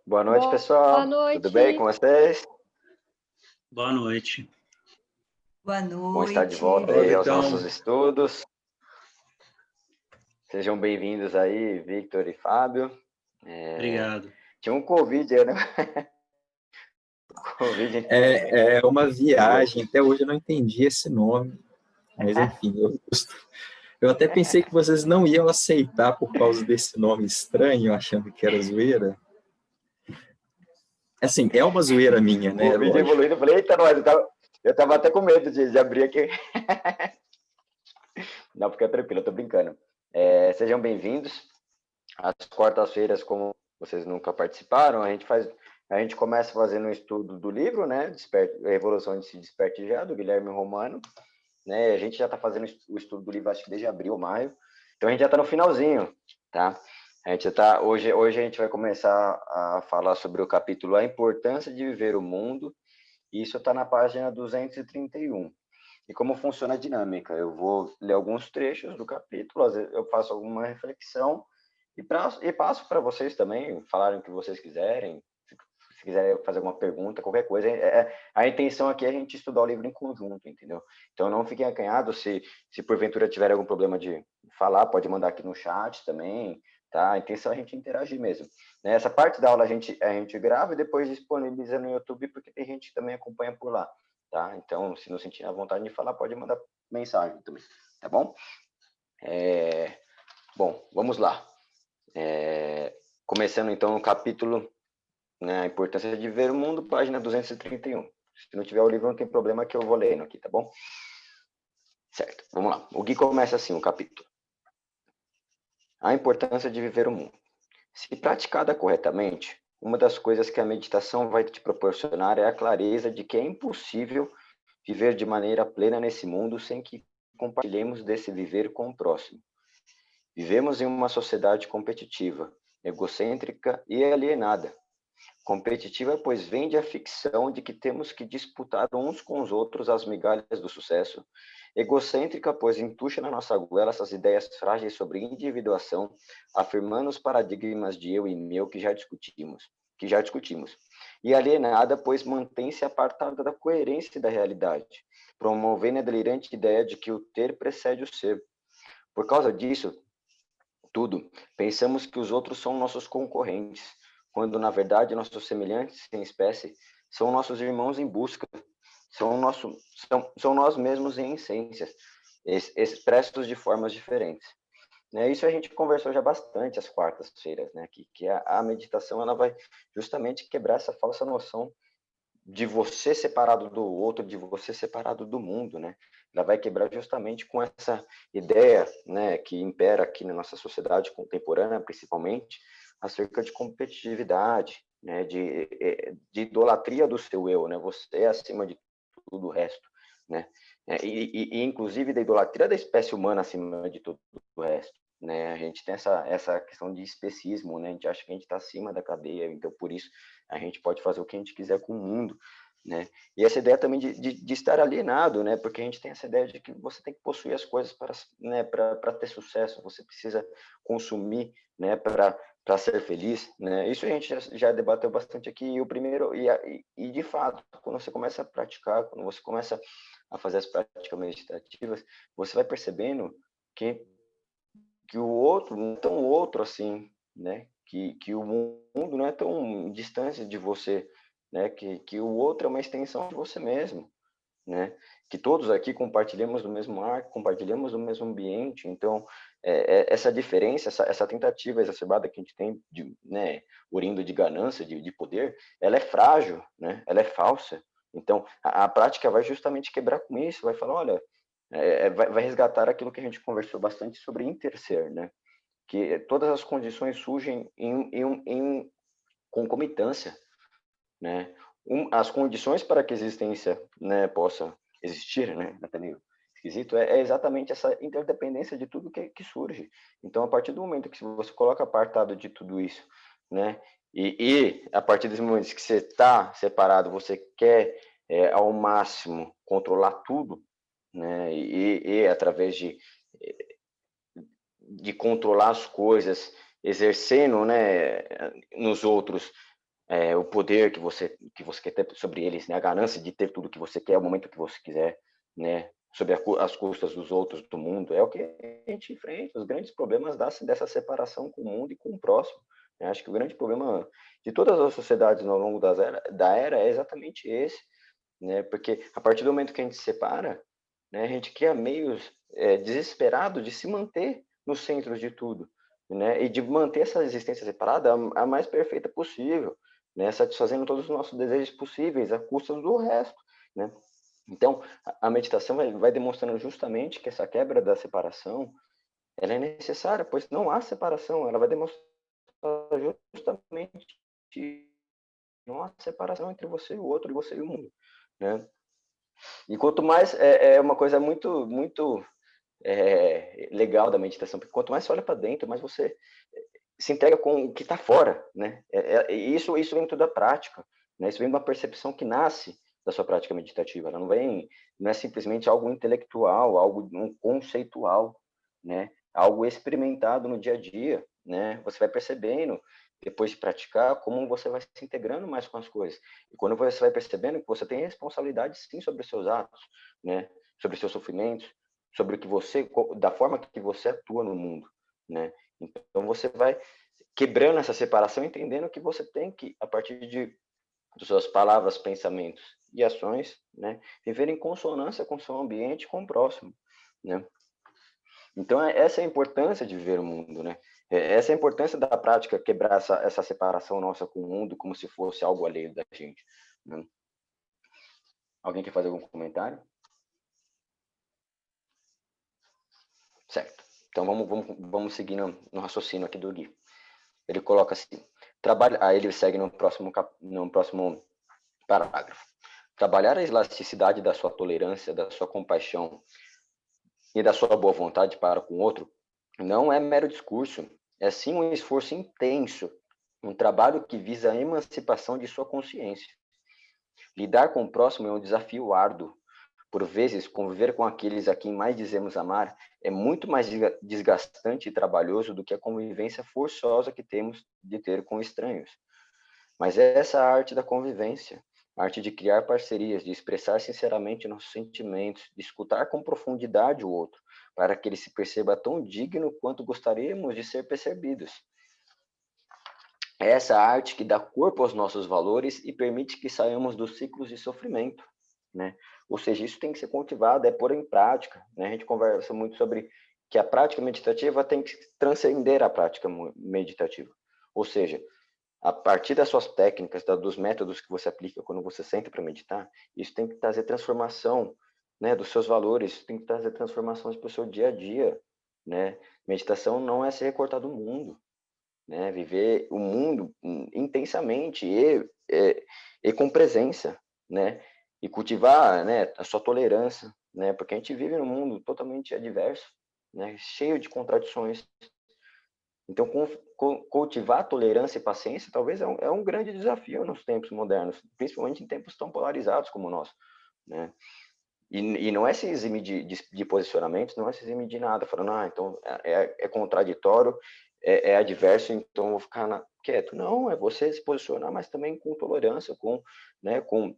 Boa noite, Boa pessoal. Tudo bem noite. com vocês? Boa noite. Boa Bom estar de noite. volta aí aos Então. nossos estudos. Sejam bem-vindos aí, Victor e Fábio. Obrigado. Tinha um Covid aí, né? Covid. É uma viagem, até hoje eu não entendi esse nome, mas enfim, eu até pensei que vocês não iam aceitar por causa desse nome estranho, achando que era zoeira. Assim, é uma zoeira minha, né? Covid Lógico. evoluindo. Eu falei, eita, nós, eu tava até com medo de abrir aqui. Não, fica tranquilo, eu tô brincando. Sejam bem-vindos. Às quartas-feiras, como vocês nunca participaram, a gente começa fazendo um estudo do livro, né? A Revolução de Se Desperte Já, do Guilherme Romano. Né? A gente já está fazendo o estudo do livro, acho que desde abril ou maio. Então a gente já está no finalzinho, tá? Hoje a gente vai começar a falar sobre o capítulo A Importância de Viver o Mundo. E isso está na página 231. E como funciona a dinâmica? Eu vou ler alguns trechos do capítulo, às vezes eu faço alguma reflexão e passo para vocês também, falarem o que vocês quiserem, se quiserem fazer alguma pergunta, qualquer coisa. A intenção aqui é a gente estudar o livro em conjunto, entendeu? Então não fiquem acanhados, se porventura tiver algum problema de falar, pode mandar aqui no chat também, tá? A intenção é a gente interagir mesmo. Né? Essa parte da aula a gente grava e depois disponibiliza no YouTube, porque tem gente que também acompanha por lá, tá? Então, se não sentir a vontade de falar, pode mandar mensagem também, tá bom? Bom, vamos lá. Começando então o capítulo, né, a importância de ver o mundo, página 231. Se não tiver o livro, não tem problema que eu vou lendo aqui, tá bom? Certo, vamos lá. O Gui começa assim, o capítulo. A importância de viver o mundo. Se praticada corretamente, uma das coisas que a meditação vai te proporcionar é a clareza de que é impossível viver de maneira plena nesse mundo sem que compartilhemos desse viver com o próximo. Vivemos em uma sociedade competitiva, egocêntrica e alienada. Competitiva, pois vende a ficção de que temos que disputar uns com os outros as migalhas do sucesso. Egocêntrica, pois entuxa na nossa goela essas ideias frágeis sobre individuação, afirmando os paradigmas de eu e meu que já discutimos. E alienada, pois mantém-se apartada da coerência da realidade, promovendo a delirante ideia de que o ter precede o ser. Por causa disso, pensamos que os outros são nossos concorrentes, quando na verdade nossos semelhantes em espécie são nossos irmãos em busca, são nós mesmos em essências, expressos de formas diferentes. Né? Isso a gente conversou já bastante às quartas-feiras, né? Que a meditação ela vai justamente quebrar essa falsa noção de você separado do outro, de você separado do mundo, né? Ela vai quebrar justamente com essa ideia, né, que impera aqui na nossa sociedade contemporânea, principalmente, acerca de competitividade, né, de idolatria do seu eu, né? Você é acima de tudo o resto, né? E inclusive da idolatria da espécie humana acima de tudo o resto, né? A gente tem essa questão de especismo, né? A gente acha que a gente está acima da cadeia, então por isso a gente pode fazer o que a gente quiser com o mundo, né? E essa ideia também de estar alienado, né? Porque a gente tem essa ideia de que você tem que possuir as coisas para ter sucesso, você precisa consumir, né? Para ser feliz, né? Isso a gente já debateu bastante aqui. E de fato, quando você começa a praticar, quando você começa a fazer as práticas meditativas, você vai percebendo que o outro não é tão outro assim, né? Que o mundo não é tão distante de você, né? Que o outro é uma extensão de você mesmo, né? Que todos aqui compartilhamos do mesmo ar, compartilhamos do mesmo ambiente. Então, essa diferença, essa tentativa exacerbada que a gente tem, né, orindo de ganância, de poder, ela é frágil, né? Ela é falsa. Então, a prática vai justamente quebrar com isso, vai falar, olha, vai resgatar aquilo que a gente conversou bastante sobre interser, né? Que todas as condições surgem em concomitância, né? As condições para que a existência, né, possa existir, né, até meio esquisito, é exatamente essa interdependência de tudo que surge. Então, a partir do momento que você coloca apartado de tudo isso, né, e a partir dos momentos que você está separado, você quer ao máximo controlar tudo, né, e através de controlar as coisas, exercendo, né, nos outros o poder que você quer ter sobre eles, né? A ganância de ter tudo que você quer, o momento que você quiser, né? Sobre as custas dos outros, do mundo, é o que a gente enfrenta, os grandes problemas dessa separação com o mundo e com o próximo. Eu acho que o grande problema de todas as sociedades ao longo da era é exatamente esse, né? Porque a partir do momento que a gente se separa, né, a gente cria meios desesperados de se manter no centro de tudo, né? E de manter essa existência separada a mais perfeita possível, né? Satisfazendo todos os nossos desejos possíveis à custa do resto, né? Então, a meditação vai demonstrando justamente que essa quebra da separação, ela é necessária, pois não há separação, ela vai demonstrar justamente que não há separação entre você e o outro, e você e o mundo, né? E quanto mais, é uma coisa muito legal da meditação, porque quanto mais você olha para dentro, mais você se entrega com o que está fora, né? Isso vem tudo da prática, né? Isso vem de uma percepção que nasce da sua prática meditativa. Ela não é simplesmente algo intelectual, algo conceitual, né? Algo experimentado no dia a dia, né? Você vai percebendo depois de praticar como você vai se integrando mais com as coisas. E quando você vai percebendo que você tem responsabilidade sim sobre os seus atos, né? Sobre os seus sofrimentos, sobre o que da forma que você atua no mundo, né? Então você vai quebrando essa separação, entendendo que você tem que, a partir de suas palavras, pensamentos e ações, né, viver em consonância com o seu ambiente, com o próximo, né? Então essa é a importância de viver o mundo, né? Essa é a importância da prática, quebrar essa separação nossa com o mundo, como se fosse algo alheio da gente, né? Alguém quer fazer algum comentário? Certo. Então vamos seguir no raciocínio aqui do Gui. Ele coloca assim, aí ele segue no próximo parágrafo. Trabalhar a elasticidade da sua tolerância, da sua compaixão e da sua boa vontade para com o outro não é mero discurso, é sim um esforço intenso, um trabalho que visa a emancipação de sua consciência. Lidar com o próximo é um desafio árduo. Por vezes, conviver com aqueles a quem mais dizemos amar é muito mais desgastante e trabalhoso do que a convivência forçosa que temos de ter com estranhos. Mas é essa a arte da convivência, a arte de criar parcerias, de expressar sinceramente nossos sentimentos, de escutar com profundidade o outro, para que ele se perceba tão digno quanto gostaríamos de ser percebidos. É essa arte que dá corpo aos nossos valores e permite que saiamos dos ciclos de sofrimento, né? Ou seja, isso tem que ser cultivado, é pôr em prática, né? A gente conversa muito sobre que a prática meditativa tem que transcender a prática meditativa. Ou seja, a partir das suas técnicas, dos métodos que você aplica quando você senta para meditar, isso tem que trazer transformação, né, dos seus valores, tem que trazer transformações para o seu dia a dia, né? Meditação não é se recortar do mundo, né? Viver o mundo intensamente e com presença, né? E cultivar, né, a sua tolerância, né? Porque a gente vive num mundo totalmente adverso, né? Cheio de contradições. Então, cultivar tolerância e paciência talvez é um grande desafio nos tempos modernos, principalmente em tempos tão polarizados como o nosso, né? E não é se eximir de posicionamentos, não é se eximir de nada, falando, então é contraditório, é adverso, então vou ficar quieto. Não, é você se posicionar, mas também com tolerância, né, com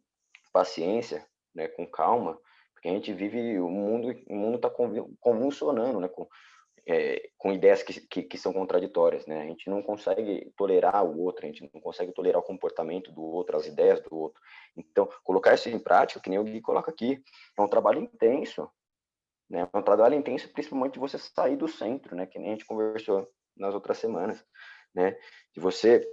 paciência, né, com calma, porque a gente vive, o mundo está convulsionando, né, com ideias que são contraditórias, né? A gente não consegue tolerar o outro, a gente não consegue tolerar o comportamento do outro, as ideias do outro. Então, colocar isso em prática, que nem o Gui coloca aqui, é um trabalho intenso, né? É um trabalho intenso, principalmente de você sair do centro, né? Que nem a gente conversou nas outras semanas, né? De você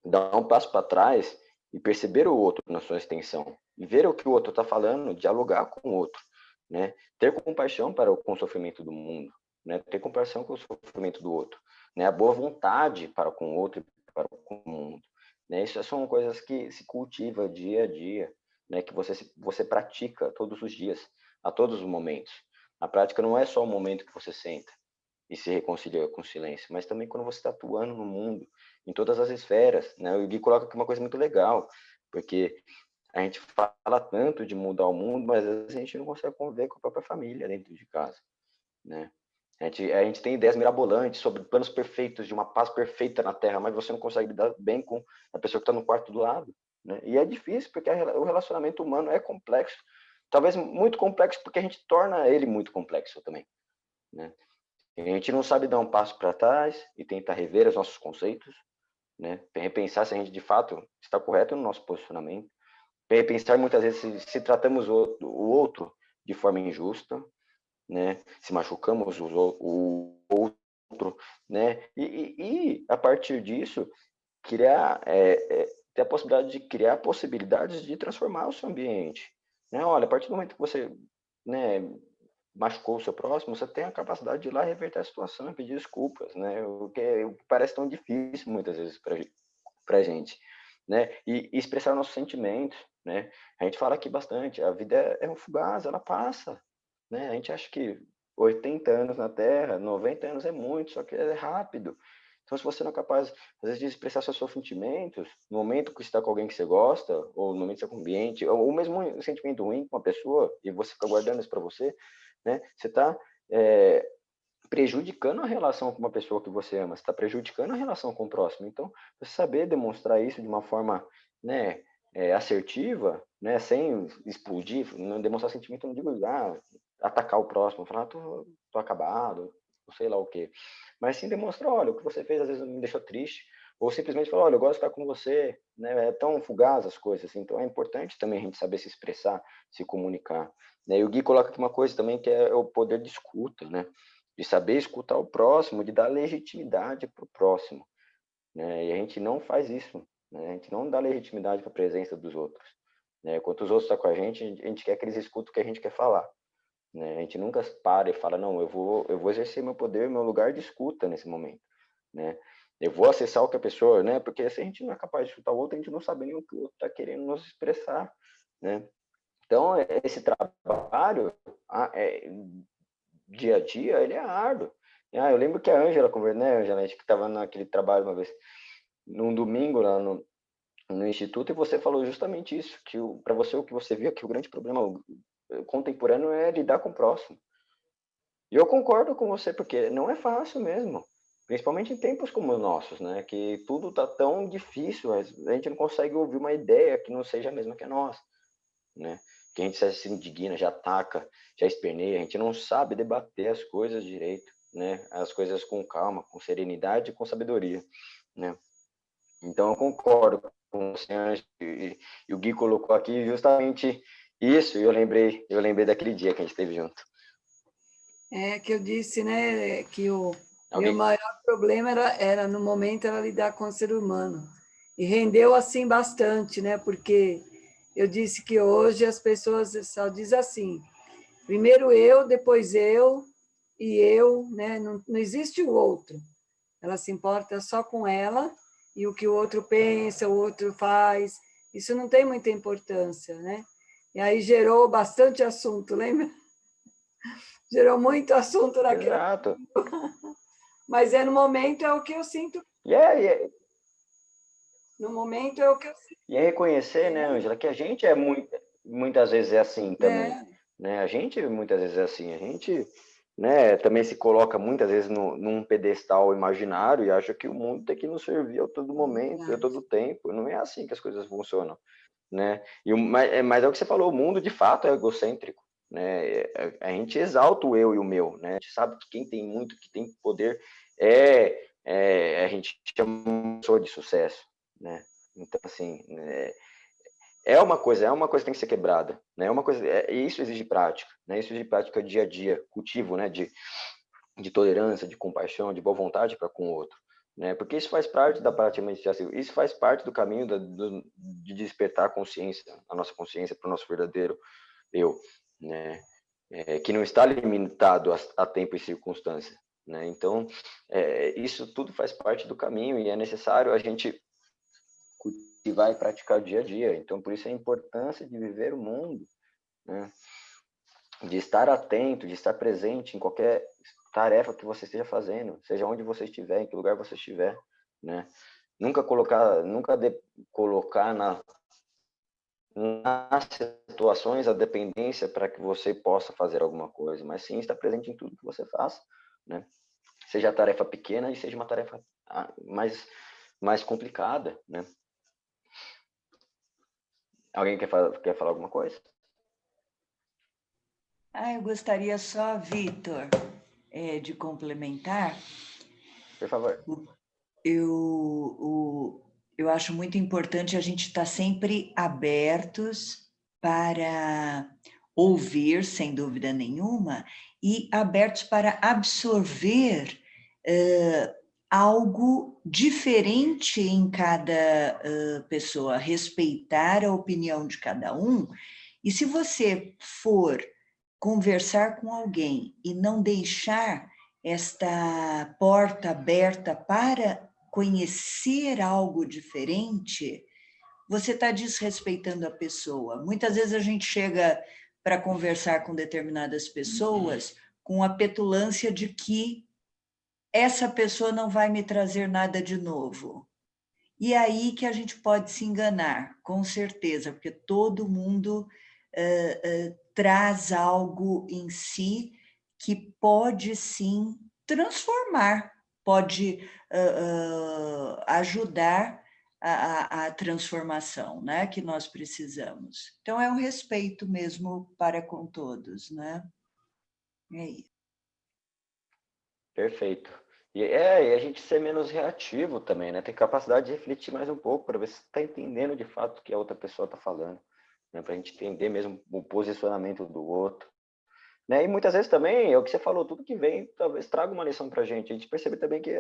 dar um passo para trás e perceber o outro na sua extensão, e ver o que o outro está falando, dialogar com o outro, né? Ter compaixão com o sofrimento do mundo, né? Ter compaixão com o sofrimento do outro, né? A boa vontade para com o outro e para com o mundo, né? Isso são coisas que se cultiva dia a dia, né? Que você pratica todos os dias, a todos os momentos. A prática não é só o momento que você senta e se reconcilia com o silêncio, mas também quando você está atuando no mundo, em todas as esferas, né? O Gui coloca aqui uma coisa muito legal, porque a gente fala tanto de mudar o mundo, mas às vezes a gente não consegue conviver com a própria família dentro de casa, né? A gente tem ideias mirabolantes sobre planos perfeitos, de uma paz perfeita na Terra, mas você não consegue lidar bem com a pessoa que está no quarto do lado, né? E é difícil, porque o relacionamento humano é complexo. Talvez muito complexo, porque a gente torna ele muito complexo também, né? A gente não sabe dar um passo para trás e tentar rever os nossos conceitos, né? Repensar se a gente, de fato, está correto no nosso posicionamento. Repensar, muitas vezes, se tratamos o outro de forma injusta, né? Se machucamos o outro, né? E a partir disso, criar, ter a possibilidade de criar possibilidades de transformar o seu ambiente, né? Olha, a partir do momento que você, né, machucou o seu próximo, você tem a capacidade de ir lá reverter a situação e pedir desculpas, né? O que parece tão difícil muitas vezes para a gente, né? E expressar nossos sentimentos, né? A gente fala aqui bastante, a vida é um fugaz, ela passa, né? A gente acha que 80 anos na Terra, 90 anos é muito, só que é rápido. Então, se você não é capaz, às vezes, de expressar seus sentimentos, no momento que você está com alguém que você gosta, ou no momento que você está com um ambiente, ou mesmo um sentimento ruim com uma pessoa, e você fica guardando isso para você, né? Você está prejudicando a relação com uma pessoa que você ama, você está prejudicando a relação com o próximo. Então, você saber demonstrar isso de uma forma, né, assertiva, né, sem explodir, não demonstrar sentimento, não digo atacar o próximo, falar, tô acabado, não sei lá o quê. Mas sim demonstrar, olha, o que você fez às vezes me deixou triste, ou simplesmente falar, olha, eu gosto de estar com você, né, é tão fugaz as coisas, então é importante também a gente saber se expressar, se comunicar, né? E o Gui coloca aqui uma coisa também que é o poder de escuta, né? De saber escutar o próximo, de dar legitimidade para o próximo, né? E a gente não faz isso, né? A gente não dá legitimidade para a presença dos outros, né? Enquanto os outros estão com a gente quer que eles escutem o que a gente quer falar, né? A gente nunca para e fala, não, eu vou exercer meu poder, meu lugar de escuta nesse momento, né? Eu vou acessar o que a pessoa, né? Porque se a gente não é capaz de escutar o outro, a gente não sabe nem o que o outro está querendo nos expressar, né? Então, esse trabalho, dia a dia, ele é árduo. Eu lembro que a Ângela conversou, né, Ângela, a gente que estava naquele trabalho uma vez, num domingo lá no Instituto, e você falou justamente isso, que para você o que você viu é que o grande problema contemporâneo é lidar com o próximo. E eu concordo com você, porque não é fácil mesmo, principalmente em tempos como os nossos, né, que tudo está tão difícil, a gente não consegue ouvir uma ideia que não seja a mesma que a nossa, né? Que a gente se indigna, já ataca, já esperneia, a gente não sabe debater as coisas direito, né? As coisas com calma, com serenidade e com sabedoria, né? Então eu concordo com você, Anjo, e o Gui colocou aqui justamente isso, e eu lembrei daquele dia que a gente esteve junto. É que eu disse, né, que o Alguém? meu maior problema era no momento era lidar com o ser humano. E rendeu assim bastante, né? Porque eu disse que hoje as pessoas só dizem assim: primeiro eu, depois eu e eu, né? Não existe o outro. Ela se importa só com ela e o que o outro pensa, o outro faz. Isso não tem muita importância, né? E aí gerou bastante assunto, lembra? Gerou muito assunto naquele. Exato. Mas no momento é o que eu sinto. No momento é o que eu sinto. E é reconhecer, né, Ângela, que a gente muitas vezes é assim também, né? A gente muitas vezes é assim, a gente, né, também se coloca muitas vezes num pedestal imaginário e acha que o mundo tem que nos servir a todo momento, a todo tempo. Não é assim que as coisas funcionam, né? Mas é o que você falou, o mundo de fato é egocêntrico, né? A gente exalta o eu e o meu, né? A gente sabe que quem tem muito, que tem poder a gente chama uma pessoa de sucesso, né? Então, assim, é uma coisa que tem que ser quebrada, né? Isso exige prática, né? Isso exige prática dia a dia, cultivo, né? De tolerância, de compaixão, de boa vontade para com o outro, né? Porque isso faz parte da prática meditativa, isso faz parte do caminho de despertar a consciência, a nossa consciência para o nosso verdadeiro eu, né? Que não está limitado a tempo e circunstância, né? Então, isso tudo faz parte do caminho e é necessário a gente cultivar e praticar o dia a dia. Então, por isso a importância de viver o mundo, né? De estar atento, de estar presente em qualquer tarefa que você esteja fazendo, seja onde você estiver, em que lugar você estiver, né? Nunca colocar nas situações a dependência para que você possa fazer alguma coisa, mas sim estar presente em tudo que você faça, né? Seja a tarefa pequena e seja uma tarefa mais complicada, né? Alguém quer falar alguma coisa? Eu gostaria só, Vitor, de complementar. Por favor. Eu acho muito importante a gente estar sempre abertos para ouvir, sem dúvida nenhuma, e abertos para absorver algo diferente em cada pessoa, respeitar a opinião de cada um. E se você for conversar com alguém e não deixar esta porta aberta para conhecer algo diferente, você está desrespeitando a pessoa. Muitas vezes a gente chega para conversar com determinadas pessoas com a petulância de que essa pessoa não vai me trazer nada de novo. E aí que a gente pode se enganar, com certeza, porque todo mundo traz algo em si que pode sim transformar, pode ajudar a transformação, né, que nós precisamos. Então, é um respeito mesmo para com todos, né? É isso. Perfeito. E a gente ser menos reativo também, né? Ter capacidade de refletir mais um pouco para ver se está entendendo de fato o que a outra pessoa está falando, né? Para a gente entender mesmo o posicionamento do outro, né? E muitas vezes também, é o que você falou, tudo que vem talvez traga uma lição para a gente percebe também que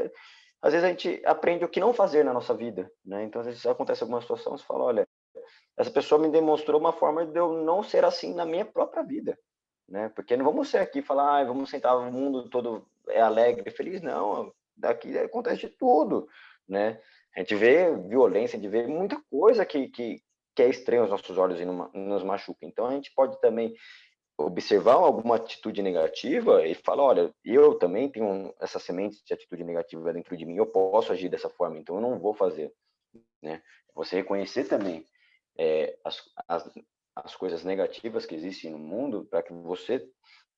às vezes a gente aprende o que não fazer na nossa vida, né? Então às vezes acontece alguma situação, você fala, olha, essa pessoa me demonstrou uma forma de eu não ser assim na minha própria vida, né? Porque não vamos ser aqui e falar, vamos sentar o mundo todo alegre, feliz, não. Daqui acontece de tudo, né? A gente vê violência, a gente vê muita coisa que é estranha aos nossos olhos e nos machuca. Então a gente pode também observar alguma atitude negativa e falar, olha, eu também tenho essa semente de atitude negativa dentro de mim, eu posso agir dessa forma, então eu não vou fazer, né? Você reconhecer também as coisas negativas que existem no mundo para que você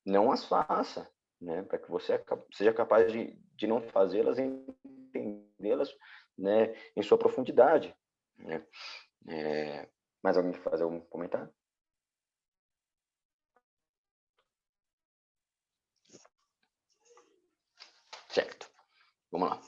não as faça, né? Para que você seja capaz de não fazê-las, entendê-las, né? Em sua profundidade, né? Mais alguém quer fazer algum comentário? Certo. Vamos lá.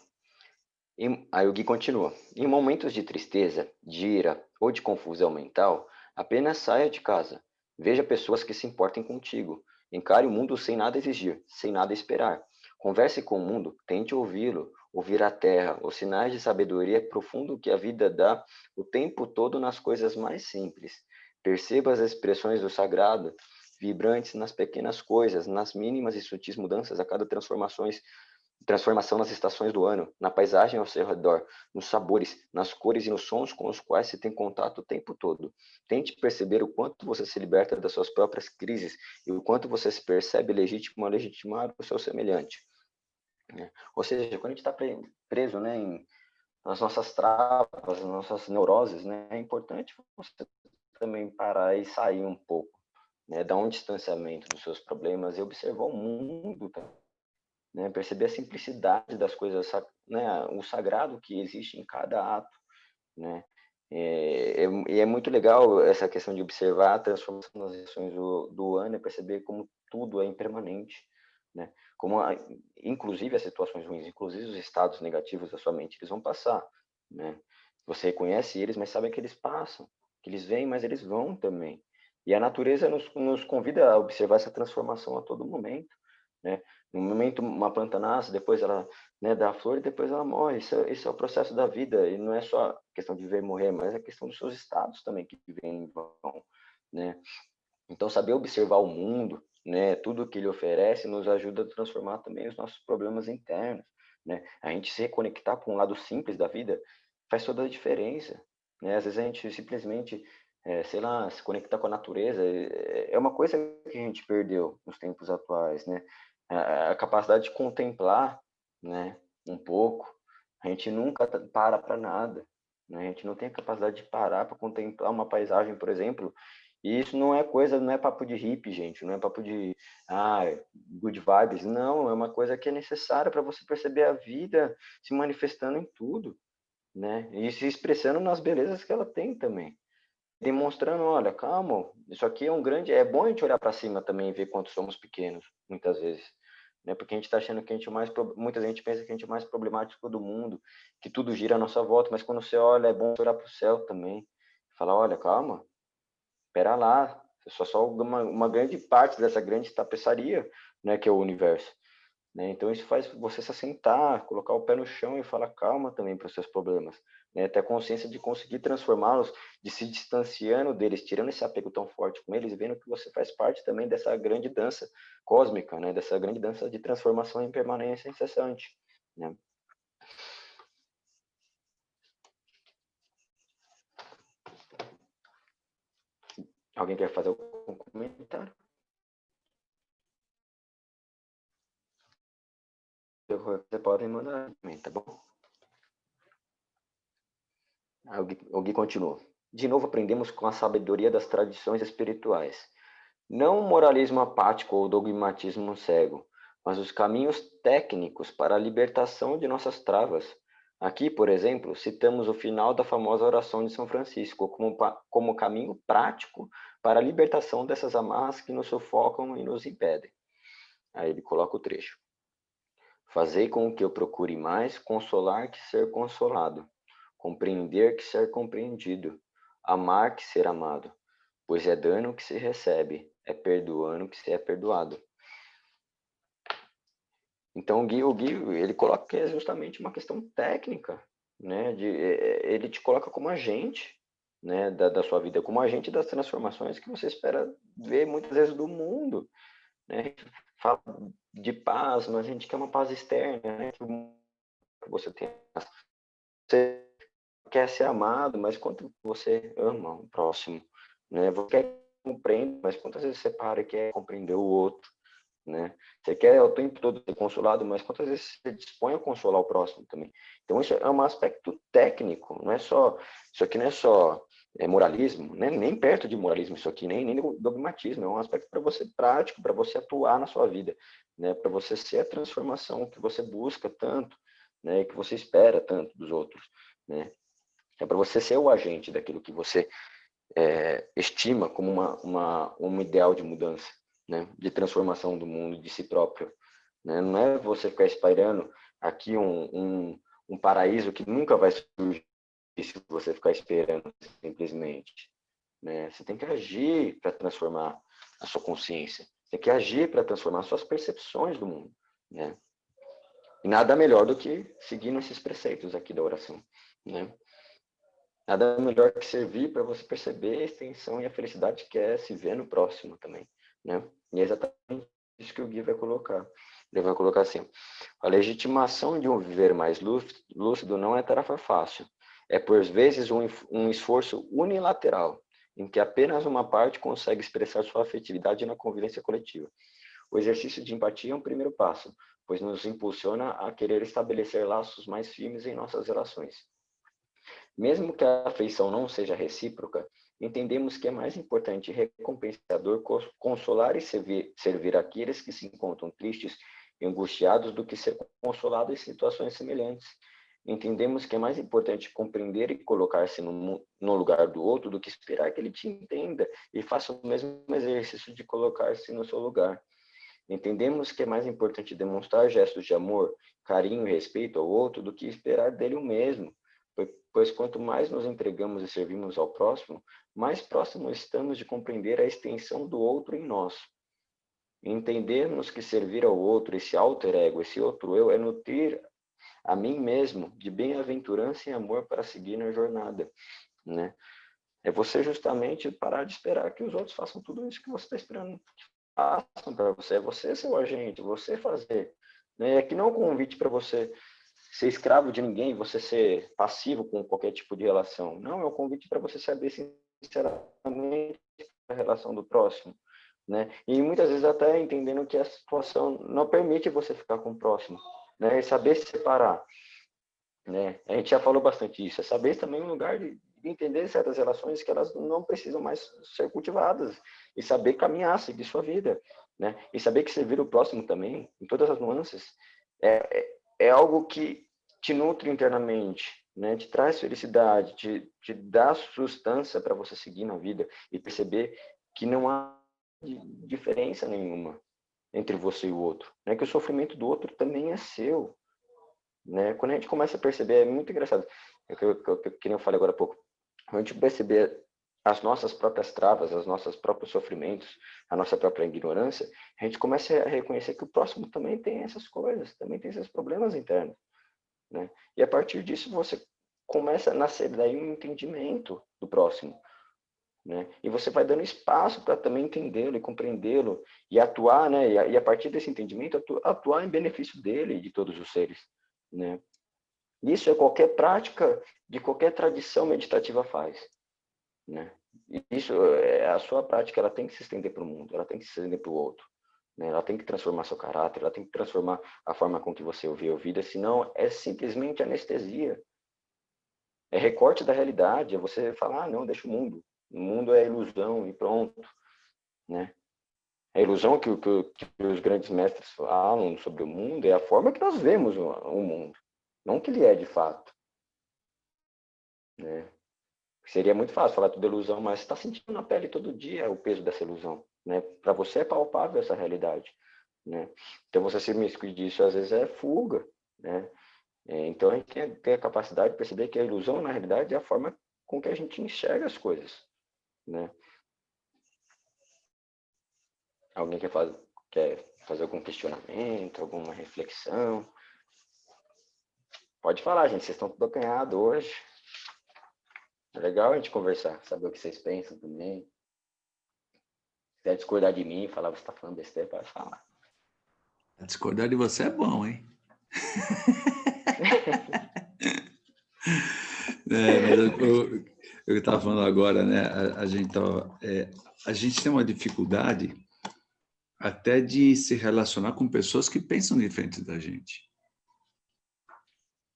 Aí o Gui continua. Em momentos de tristeza, de ira ou de confusão mental, apenas saia de casa. Veja pessoas que se importem contigo. Encare o mundo sem nada exigir, sem nada esperar. Converse com o mundo, tente ouvi-lo, ouvir a terra, os sinais de sabedoria profundo que a vida dá o tempo todo nas coisas mais simples. Perceba as expressões do sagrado, vibrantes nas pequenas coisas, nas mínimas e sutis mudanças a cada transformação nas estações do ano, na paisagem ao seu redor, nos sabores, nas cores e nos sons com os quais se tem contato o tempo todo. Tente perceber o quanto você se liberta das suas próprias crises e o quanto você se percebe legítimo a legitimar o seu semelhante. Ou seja, quando a gente está preso, né, nas nossas travas, nas nossas neuroses, né, é importante você também parar e sair um pouco, né, dar um distanciamento dos seus problemas e observar o mundo também. Né, perceber a simplicidade das coisas, né, o sagrado que existe em cada ato, né, e é muito legal essa questão de observar a transformação nas estações do ano e perceber como tudo é impermanente, né, como inclusive as situações ruins, inclusive os estados negativos da sua mente, eles vão passar, né, você reconhece eles, mas sabe que eles passam, que eles vêm, mas eles vão também, e a natureza nos convida a observar essa transformação a todo momento, né? No momento uma planta nasce, depois ela, né, dá a flor e depois ela morre. Esse é o processo da vida e não é só questão de viver e morrer, mas é questão dos seus estados também que vêm e vão, né? Então saber observar o mundo, né, tudo que ele oferece nos ajuda a transformar também os nossos problemas internos, né? A gente se reconectar com um lado simples da vida faz toda a diferença, né? Às vezes a gente simplesmente sei lá, se conectar com a natureza é uma coisa que a gente perdeu nos tempos atuais, né? A capacidade de contemplar, né, um pouco. A gente nunca para nada, né? A gente não tem a capacidade de parar para contemplar uma paisagem, por exemplo, E isso não é não é papo de hippie, gente, não é papo de good vibes, não, é uma coisa que é necessária para você perceber a vida se manifestando em tudo, né? E se expressando nas belezas que ela tem também. Demonstrando, olha, calma, isso aqui é é bom a gente olhar para cima também e ver quanto somos pequenos, muitas vezes, né? Porque a gente está achando que a gente muita gente pensa que a gente é o mais problemático do mundo, que tudo gira à nossa volta, mas quando você olha, é bom olhar para o céu também, falar, olha, calma, espera lá, é só uma grande parte dessa grande tapeçaria, né, que é o universo, né? Então isso faz você se assentar, colocar o pé no chão e falar calma também para os seus problemas, né? Ter consciência de conseguir transformá-los, de se distanciando deles, tirando esse apego tão forte com eles, vendo que você faz parte também dessa grande dança cósmica, né? Dessa grande dança de transformação em permanência incessante, né? Alguém quer fazer algum comentário? Você pode mandar também, tá bom? O Gui continua. De novo, aprendemos com a sabedoria das tradições espirituais. Não o moralismo apático ou dogmatismo cego, mas os caminhos técnicos para a libertação de nossas travas. Aqui, por exemplo, citamos o final da famosa oração de São Francisco como caminho prático para a libertação dessas amarras que nos sufocam e nos impedem. Aí ele coloca o trecho. Fazei com que eu procure mais consolar que ser consolado, compreender que ser compreendido, amar que ser amado, pois é dano que se recebe, é perdoando que se é perdoado. Então o Gui ele coloca que é justamente uma questão técnica, né? Ele te coloca como agente, né, da sua vida, como agente das transformações que você espera ver muitas vezes do mundo, né? Fala de paz, mas a gente quer uma paz externa, né? Que você tem. Você quer ser amado, mas quanto você ama o próximo, né? Você quer compreender, mas quantas vezes você para e quer compreender o outro, né? Você quer o tempo todo ser consolado, mas quantas vezes você dispõe a consolar o próximo também? Então isso é um aspecto técnico, não é só isso aqui não é só moralismo, né? Nem perto de moralismo isso aqui, nem dogmatismo, é um aspecto para você prático, para você atuar na sua vida, né? Para você ser a transformação que você busca tanto, né? Que você espera tanto dos outros, né? É para você ser o agente daquilo que você estima como um ideal de mudança, né? De transformação do mundo, de si próprio, né? Não é você ficar esperando aqui um paraíso que nunca vai surgir se você ficar esperando simplesmente, né? Você tem que agir para transformar a sua consciência, você tem que agir para transformar suas percepções do mundo, né? E nada melhor do que seguindo esses preceitos aqui da oração, né? Nada melhor que servir para você perceber a extensão e a felicidade que é se ver no próximo também, né? E é exatamente isso que o Gui vai colocar. Ele vai colocar assim: a legitimação de um viver mais lúcido não é tarefa fácil. É, por vezes, um esforço unilateral, em que apenas uma parte consegue expressar sua afetividade na convivência coletiva. O exercício de empatia é um primeiro passo, pois nos impulsiona a querer estabelecer laços mais firmes em nossas relações. Mesmo que a afeição não seja recíproca, entendemos que é mais importante e recompensador consolar e servir aqueles que se encontram tristes e angustiados do que ser consolado em situações semelhantes. Entendemos que é mais importante compreender e colocar-se no lugar do outro do que esperar que ele te entenda e faça o mesmo exercício de colocar-se no seu lugar. Entendemos que é mais importante demonstrar gestos de amor, carinho e respeito ao outro do que esperar dele o mesmo, pois quanto mais nos entregamos e servimos ao próximo, mais próximos estamos de compreender a extensão do outro em nós. Entendermos que servir ao outro, esse alter ego, esse outro eu, é nutrir a mim mesmo de bem-aventurança e amor para seguir na jornada, né? É você justamente parar de esperar que os outros façam tudo isso que você está esperando que façam para você. É você ser o agente, você fazer, né? É que não é um convite para você ser escravo de ninguém, você ser passivo com qualquer tipo de relação. Não, é um convite para você saber sinceramente a relação do próximo, né? E muitas vezes até entendendo que a situação não permite você ficar com o próximo, né? E saber se separar, né? A gente já falou bastante isso. É saber também um lugar de entender certas relações que elas não precisam mais ser cultivadas e saber caminhar, seguir sua vida, né? E saber que servir o próximo também, em todas as nuances, é algo que te nutre internamente, né? Te traz felicidade, te dá sustância para você seguir na vida e perceber que não há diferença nenhuma entre você e o outro, né? Que o sofrimento do outro também é seu, né? Quando a gente começa a perceber, é muito engraçado, que nem eu falei agora há pouco, quando a gente perceber as nossas próprias travas, os nossos próprios sofrimentos, a nossa própria ignorância, a gente começa a reconhecer que o próximo também tem essas coisas, também tem esses problemas internos, né? E a partir disso você começa a nascer daí um entendimento do próximo, né? E você vai dando espaço para também entendê-lo e compreendê-lo e atuar, né? E a partir desse entendimento atuar em benefício dele e de todos os seres, né? Isso é qualquer prática de qualquer tradição meditativa faz, né? E isso é a sua prática, ela tem que se estender para o mundo, ela tem que se estender para o outro, né? Ela tem que transformar seu caráter, ela tem que transformar a forma com que você vê a vida, senão é simplesmente anestesia, é recorte da realidade, é você falar, ah, não, deixa o mundo é ilusão e pronto, né? A ilusão que os grandes mestres falam sobre o mundo é a forma que nós vemos o mundo, não que ele é de fato, né? Seria muito fácil falar tudo ilusão, mas você está sentindo na pele todo dia o peso dessa ilusão, né? Para você é palpável essa realidade, né? Então você se miscuir disso às vezes é fuga, né? Então a gente tem que ter a capacidade de perceber que a ilusão na realidade é a forma com que a gente enxerga as coisas, né? Alguém quer fazer algum questionamento, alguma reflexão? Pode falar, gente, vocês estão tudo acanhados hoje. É legal a gente conversar, saber o que vocês pensam também. Se quiser discordar de mim, falar que você está falando besteira, pode falar. Discordar de você é bom, hein? Mas eu estava falando agora, né? A gente tem uma dificuldade até de se relacionar com pessoas que pensam diferente da gente.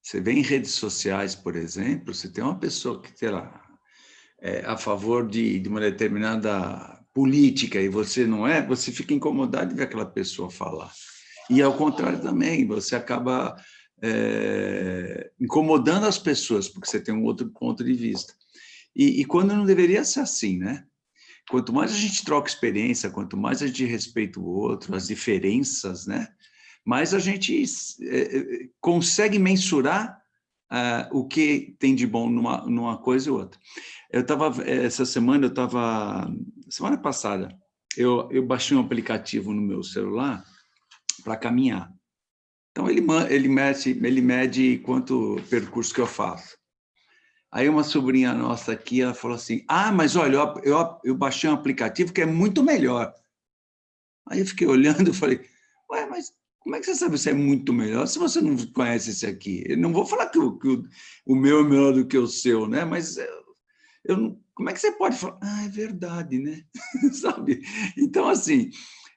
Você vê em redes sociais, por exemplo, você tem uma pessoa que, sei lá, é a favor de uma determinada política e você não é, você fica incomodado de ver aquela pessoa falar. E, ao contrário também, você acaba incomodando as pessoas, porque você tem um outro ponto de vista. E quando não deveria ser assim, né? Quanto mais a gente troca experiência, quanto mais a gente respeita o outro, as diferenças, né? Mais a gente consegue mensurar o que tem de bom numa coisa e outra. Semana passada, eu baixei um aplicativo no meu celular para caminhar. Então, ele mede quanto percurso que eu faço. Aí uma sobrinha nossa aqui, ela falou assim, mas olha, eu baixei um aplicativo que é muito melhor. Aí eu fiquei olhando e falei, mas como é que você sabe se é muito melhor se você não conhece esse aqui? Eu não vou falar que o meu é melhor do que o seu, né? Mas como é que você pode falar? É verdade, né? Sabe? Então, assim,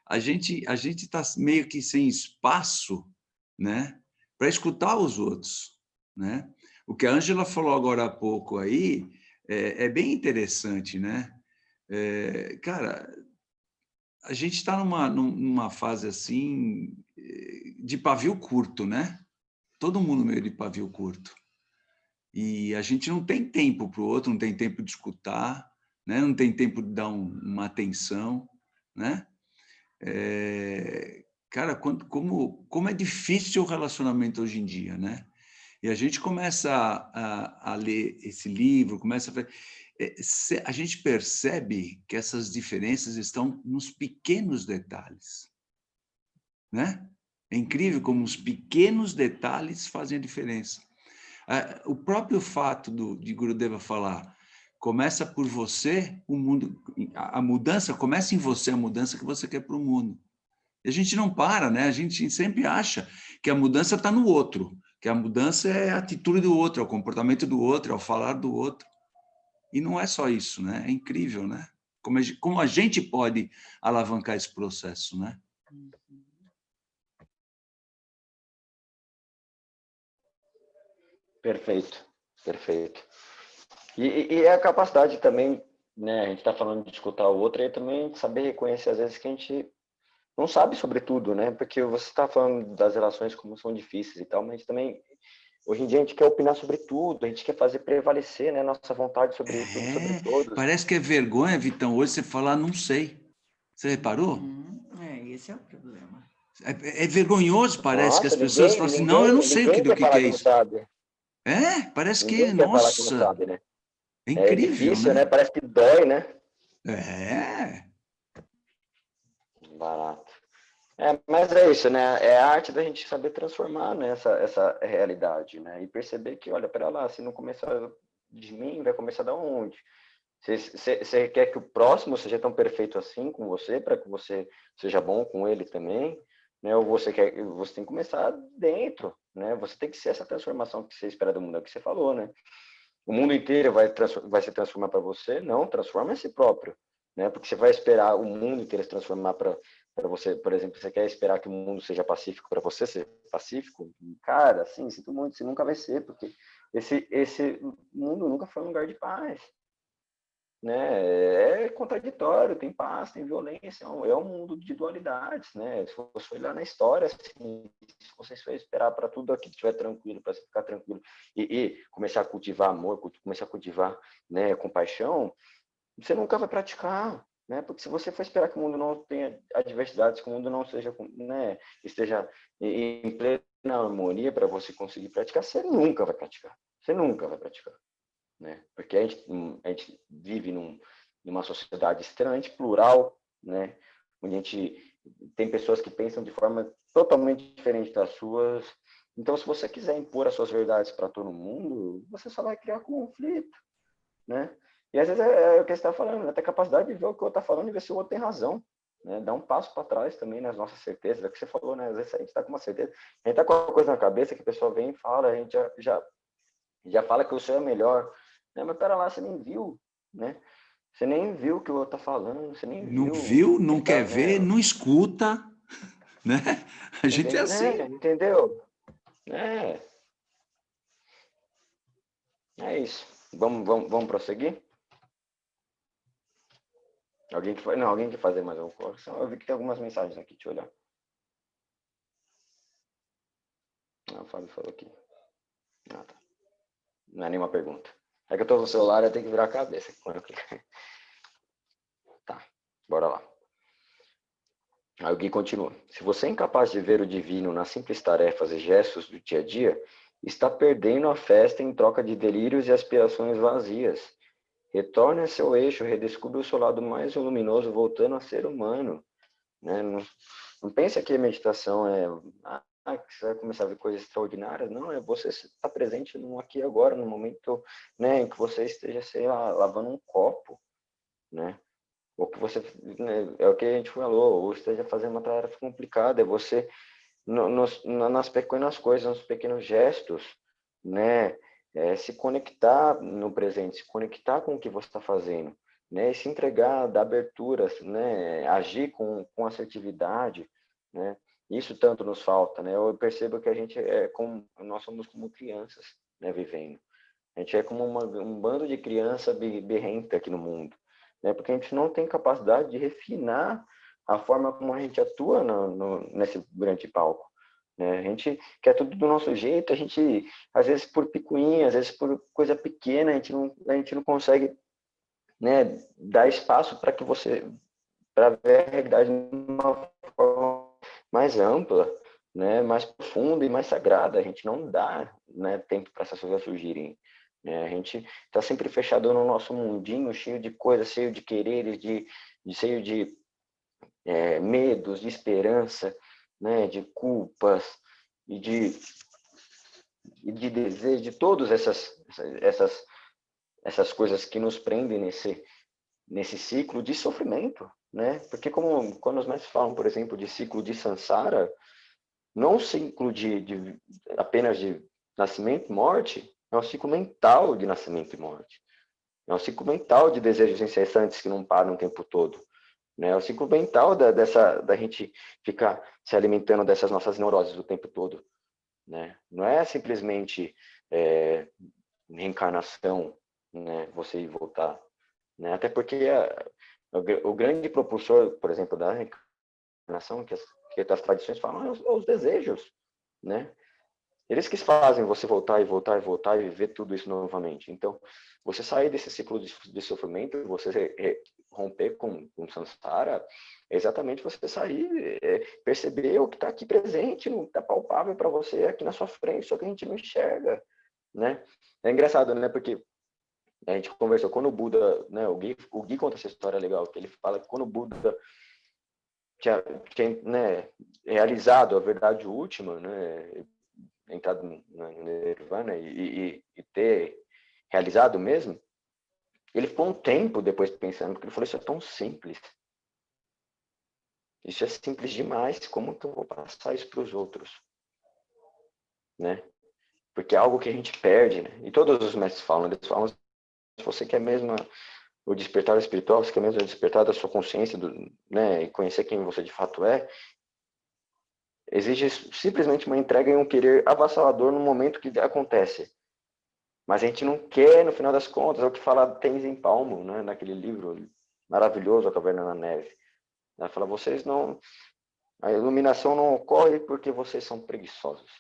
a gente está meio que sem espaço, né, para escutar os outros, né? O que a Ângela falou agora há pouco aí é bem interessante, né? Cara, a gente está numa fase assim de pavio curto, né? Todo mundo meio de pavio curto. E a gente não tem tempo para o outro, não tem tempo de escutar, né? Não tem tempo de dar uma atenção, né? Cara, como é difícil o relacionamento hoje em dia, né? E a gente começa a ler esse livro, a gente percebe que essas diferenças estão nos pequenos detalhes, né? É incrível como os pequenos detalhes fazem a diferença. O próprio fato de Gurudeva falar, começa por você, o mundo, a mudança começa em você, a mudança que você quer para o mundo. E a gente não para, né? A gente sempre acha que a mudança está no outro, que a mudança é a atitude do outro, é o comportamento do outro, é o falar do outro. E não é só isso, né? É incrível, né? Como a gente pode alavancar esse processo, né? Perfeito, perfeito. E é a capacidade também, né? A gente está falando de escutar o outro e também saber reconhecer, às vezes, que a gente não sabe sobre tudo, né? Porque você está falando das relações como são difíceis e tal, mas também, hoje em dia, a gente quer opinar sobre tudo, a gente quer fazer prevalecer, né, nossa vontade sobre tudo, sobre todos. Parece que é vergonha, Vitão, hoje você falar não sei. Você reparou? Esse é o problema. É vergonhoso, parece que as Nossa, pessoas falam assim, não, eu não sei ninguém do quer que falar é que não isso. sabe. Parece que, Ninguém quer falar que não nossa, sabe, né? é É incrível, difícil, né? né? Parece que dói, né? É, Barato. Mas é isso, né? É a arte da gente saber transformar, né, essa realidade, né? E perceber que, olha, pera lá, se não começar de mim, vai começar da onde? Você quer que o próximo seja tão perfeito assim com você, para que você seja bom com ele também, né? Ou você tem que começar dentro, né? Você tem que ser essa transformação que você espera do mundo, é o que você falou, né? O mundo inteiro vai se transformar para você? Não, transforma a si próprio, né? Porque você vai esperar o mundo inteiro se transformar para você, por exemplo, você quer esperar que o mundo seja pacífico para você ser pacífico? Cara, assim, sinto muito, você nunca vai ser, porque esse mundo nunca foi um lugar de paz, né? É contraditório, tem paz, tem violência, é um mundo de dualidades, né? Se você olhar na história, assim, se você for esperar para tudo aqui estiver tranquilo, para você ficar tranquilo e começar a cultivar amor, começar a cultivar, né, compaixão, você nunca vai praticar, né? Porque se você for esperar que o mundo não tenha adversidades, que o mundo não seja, né, esteja em plena harmonia para você conseguir praticar, você nunca vai praticar. Você nunca vai praticar, né? Porque a gente vive numa sociedade extremamente plural, né? Onde a gente tem pessoas que pensam de forma totalmente diferente das suas. Então, se você quiser impor as suas verdades para todo mundo, você só vai criar conflito, né? E às vezes é o que você está falando, né? Ter capacidade de ver o que o outro está falando e ver se o outro tem razão, né? Dar um passo para trás também nas nossas certezas, é o que você falou, né? Às vezes a gente está com uma certeza, a gente está com uma coisa na cabeça que a pessoa vem e fala, a gente já fala que o seu é melhor, né? Mas pera lá, você nem viu, né? Você nem viu o que o outro tá falando, você nem não viu viu, o que não ele tá, quer ver, né? não escuta, né? A gente é assim. Entendeu? É isso. Vamos prosseguir? Alguém quer fazer mais alguma correção? Eu vi que tem algumas mensagens aqui, deixa eu olhar. O Fábio falou aqui. Tá. Não é nenhuma pergunta. É que eu tô no celular, eu tenho que virar a cabeça quando eu clicar. Tá, bora lá. Aí o Gui continua. Se você é incapaz de ver o divino nas simples tarefas e gestos do dia a dia, está perdendo a festa em troca de delírios e aspirações vazias. Retorne a seu eixo, redescubra o seu lado mais luminoso, voltando a ser humano. Né? Não pense que a meditação é que você vai começar a ver coisas extraordinárias. Não, é você estar presente no aqui e agora, no momento, né, em que você esteja, sei lá, lavando um copo, né? Ou que você, né, é o que a gente falou, ou esteja fazendo uma tarefa complicada, é você, nas pequenas coisas, nos pequenos gestos, né, se conectar no presente, se conectar com o que você está fazendo, né, e se entregar, dar aberturas, né, agir com assertividade, né, isso tanto nos falta, né, eu percebo que a gente nós somos como crianças, né, vivendo, a gente é como um bando de criança birrenta aqui no mundo, né? Porque a gente não tem capacidade de refinar a forma como a gente atua nesse grande palco, né? A gente quer tudo do nosso jeito, a gente, às vezes por picuinha, às vezes por coisa pequena, a gente não consegue, né, dar espaço para ver a realidade de uma forma mais ampla, né, mais profunda e mais sagrada. A gente não dá, né, tempo para essas coisas surgirem. Né? A gente está sempre fechado no nosso mundinho, cheio de coisas, cheio de quereres, cheio de medos, de esperança, né, de culpas e de desejo, de todas essas coisas que nos prendem nesse ciclo de sofrimento, né? Porque quando os mestres falam, por exemplo, de ciclo de samsara, não um ciclo apenas de nascimento e morte, é um ciclo mental de nascimento e morte. É um ciclo mental de desejos incessantes que não param o tempo todo. Né? É um ciclo mental da gente ficar se alimentando dessas nossas neuroses o tempo todo. Né? Não é simplesmente reencarnação, né? Você ir e voltar, né? Até porque o grande propulsor, por exemplo, da reencarnação, que as tradições falam, é os desejos, né? Eles que fazem você voltar e voltar e voltar e viver tudo isso novamente. Então, você sair desse ciclo de sofrimento, você romper com samsara, é exatamente você sair, perceber o que está aqui presente, não está palpável para você aqui na sua frente, só que a gente não enxerga, né? É engraçado, né? Porque a gente conversou, quando o Buda, né? O Gui conta essa história legal, que ele fala que quando o Buda tinha né, realizado a verdade última, né? Entrado no Nirvana e ter realizado mesmo, ele ficou um tempo depois pensando, porque ele falou, isso é tão simples. Isso é simples demais, como que eu vou passar isso para os outros? Né? Porque é algo que a gente perde, né? E todos os mestres falam, eles falam, se você quer mesmo o despertar espiritual, você quer mesmo o despertar da sua consciência, né, e conhecer quem você de fato é, exige simplesmente uma entrega e um querer avassalador no momento que acontece. Mas a gente não quer, no final das contas, é o que fala Tenzin Palmo, né, naquele livro maravilhoso, A Caverna na Neve. Ela fala, vocês não... A iluminação não ocorre porque vocês são preguiçosos,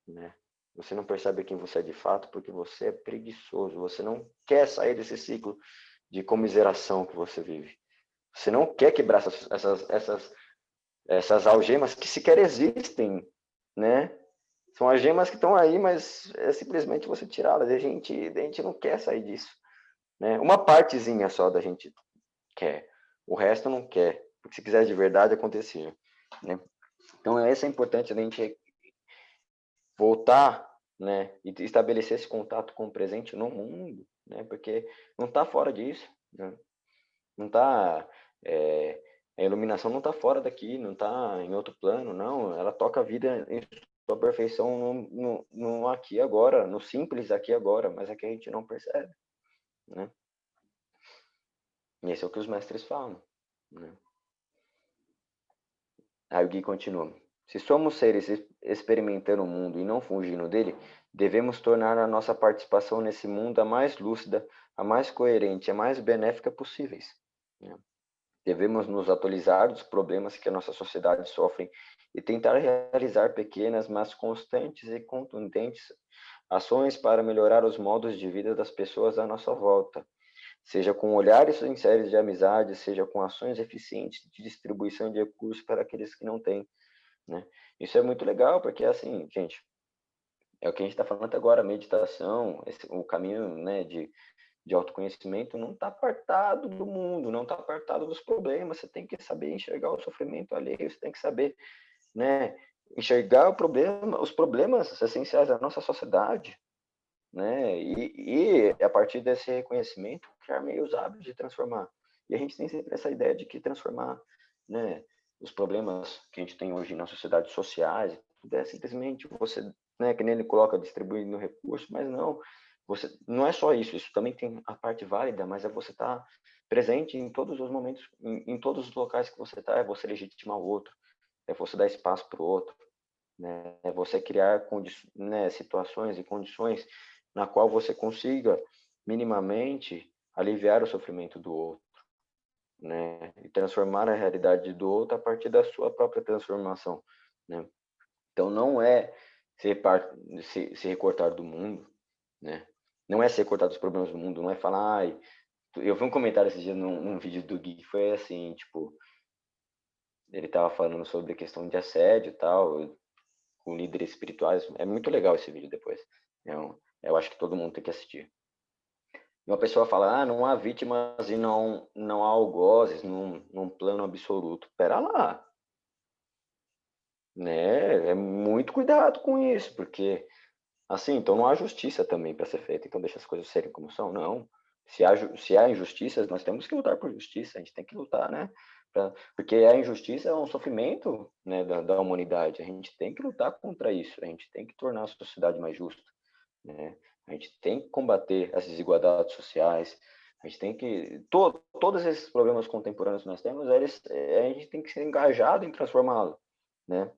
né? Você não percebe quem você é de fato porque você é preguiçoso. Você não quer sair desse ciclo de comiseração que você vive. Você não quer quebrar essas algemas que sequer existem, né? São algemas que estão aí, mas é simplesmente você tirá-las. A gente não quer sair disso, né? Uma partezinha só da gente quer. O resto não quer. Porque se quiser de verdade, acontecia, né? Então, isso é importante a gente voltar, né? E estabelecer esse contato com o presente no mundo, né? Porque não está fora disso, né? Não está... a iluminação não está fora daqui, não está em outro plano, não. Ela toca a vida em sua perfeição no aqui e agora, no simples aqui e agora, mas é que a gente não percebe, né? E esse é o que os mestres falam, né? Aí o Gui continua. Se somos seres experimentando o mundo e não fugindo dele, devemos tornar a nossa participação nesse mundo a mais lúcida, a mais coerente, a mais benéfica possíveis, né? Devemos nos atualizar dos problemas que a nossa sociedade sofre e tentar realizar pequenas, mas constantes e contundentes ações para melhorar os modos de vida das pessoas à nossa volta, seja com olhares sinceros de amizade, seja com ações eficientes de distribuição de recursos para aqueles que não têm, né? Isso é muito legal, porque assim, gente, é o que a gente está falando até agora, meditação, o caminho, né, de autoconhecimento não está apartado do mundo, não está apartado dos problemas. Você tem que saber enxergar o sofrimento alheio, você tem que saber, né, enxergar os problemas essenciais da nossa sociedade, né, e a partir desse reconhecimento criar meios hábeis de transformar. E a gente tem sempre essa ideia de que transformar, né, os problemas que a gente tem hoje nas sociedades sociais, tudo é simplesmente você, né, que nem ele coloca, distribuindo recursos, mas não. Você, não é só isso, isso também tem a parte válida, mas é você estar presente em todos os momentos, em todos os locais que você está, é você legitimar o outro, é você dar espaço para o outro, né? É você criar né, situações e condições na qual você consiga minimamente aliviar o sofrimento do outro, né? E transformar a realidade do outro a partir da sua própria transformação, né? Então não é se recortar do mundo, né? Não é ser cortado dos problemas do mundo, não é falar, ai, eu vi um comentário esse dia num vídeo do Gui, foi assim, tipo, ele tava falando sobre a questão de assédio e tal, com líderes espirituais, é muito legal esse vídeo depois, eu acho que todo mundo tem que assistir. E uma pessoa fala, não há vítimas e não há algozes num plano absoluto. Pera lá, né? É muito cuidado com isso, porque assim, então não há justiça também para ser feita, então deixa as coisas serem como são, não. Se há injustiças, nós temos que lutar por justiça, a gente tem que lutar, né? Porque a injustiça é um sofrimento, né, da humanidade, a gente tem que lutar contra isso, a gente tem que tornar a sociedade mais justa, né? A gente tem que combater as desigualdades sociais, a gente tem que... Todos esses problemas contemporâneos que nós temos, a gente tem que ser engajado em transformá-los, né?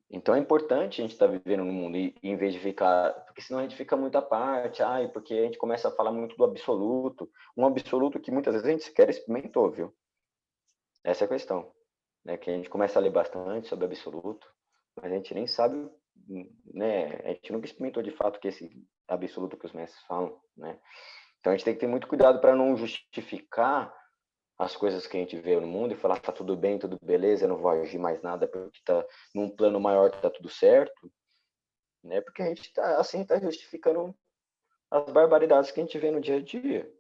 Então é importante a gente estar vivendo no mundo, e em vez de ficar... Porque senão a gente fica muito à parte, porque a gente começa a falar muito do absoluto, um absoluto que muitas vezes a gente sequer experimentou, viu? Essa é a questão, né? Que a gente começa a ler bastante sobre absoluto, mas a gente nem sabe, né? A gente nunca experimentou de fato que esse absoluto que os mestres falam, né? Então a gente tem que ter muito cuidado para não justificar as coisas que a gente vê no mundo e falar tá tudo bem, tudo beleza, eu não vou agir mais nada porque tá num plano maior, tá tudo certo, né? Porque a gente tá assim, tá justificando as barbaridades que a gente vê no dia a dia,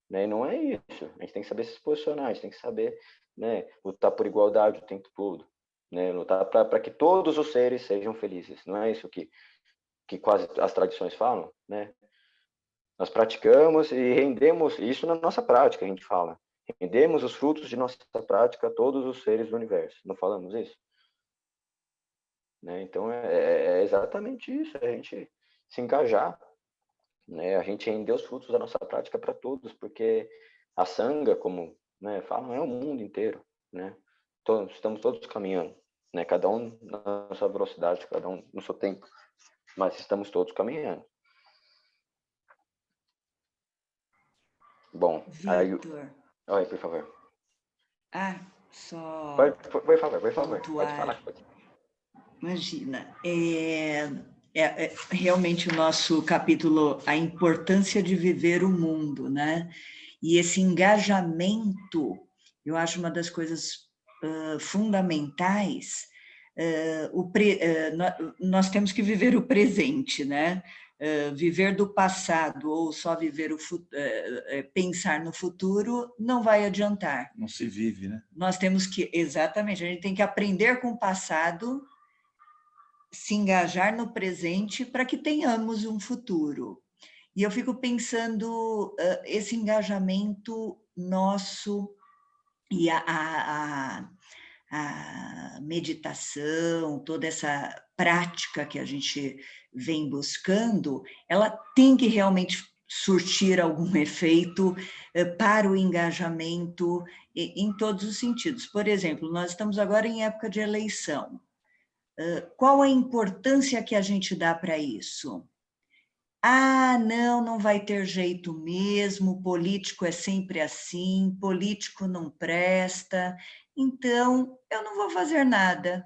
né? E não é isso. A gente tem que saber se posicionar, a gente tem que saber, né, lutar por igualdade o tempo todo, né? Lutar para que todos os seres sejam felizes. Não é isso que quase as tradições falam, né? Nós praticamos e rendemos isso na nossa prática, a gente fala. Rendemos os frutos de nossa prática a todos os seres do universo. Não falamos isso? Né? Então, é exatamente isso, a gente se engajar, né? A gente render os frutos da nossa prática para todos, porque a Sangha, como, né, falam, é o mundo inteiro, né? Estamos todos caminhando, né? Cada um na sua velocidade, cada um no seu tempo, mas estamos todos caminhando. Bom, aí... Vitor. Oi, por favor. Só Por favor, pode pontuar. falar. Imagina, realmente o nosso capítulo, a importância de viver o mundo, né? E esse engajamento, eu acho uma das coisas fundamentais. Nós temos que viver o presente, né? Viver do passado ou só viver pensar no futuro não vai adiantar. Não se vive, né? Nós temos que, exatamente, a gente tem que aprender com o passado, se engajar no presente para que tenhamos um futuro. E eu fico pensando esse engajamento nosso e a meditação, toda essa prática que a gente vem buscando, ela tem que realmente surtir algum efeito para o engajamento em todos os sentidos. Por exemplo, nós estamos agora em época de eleição. Qual a importância que a gente dá para isso? Não vai ter jeito mesmo, político é sempre assim, político não presta, então eu não vou fazer nada.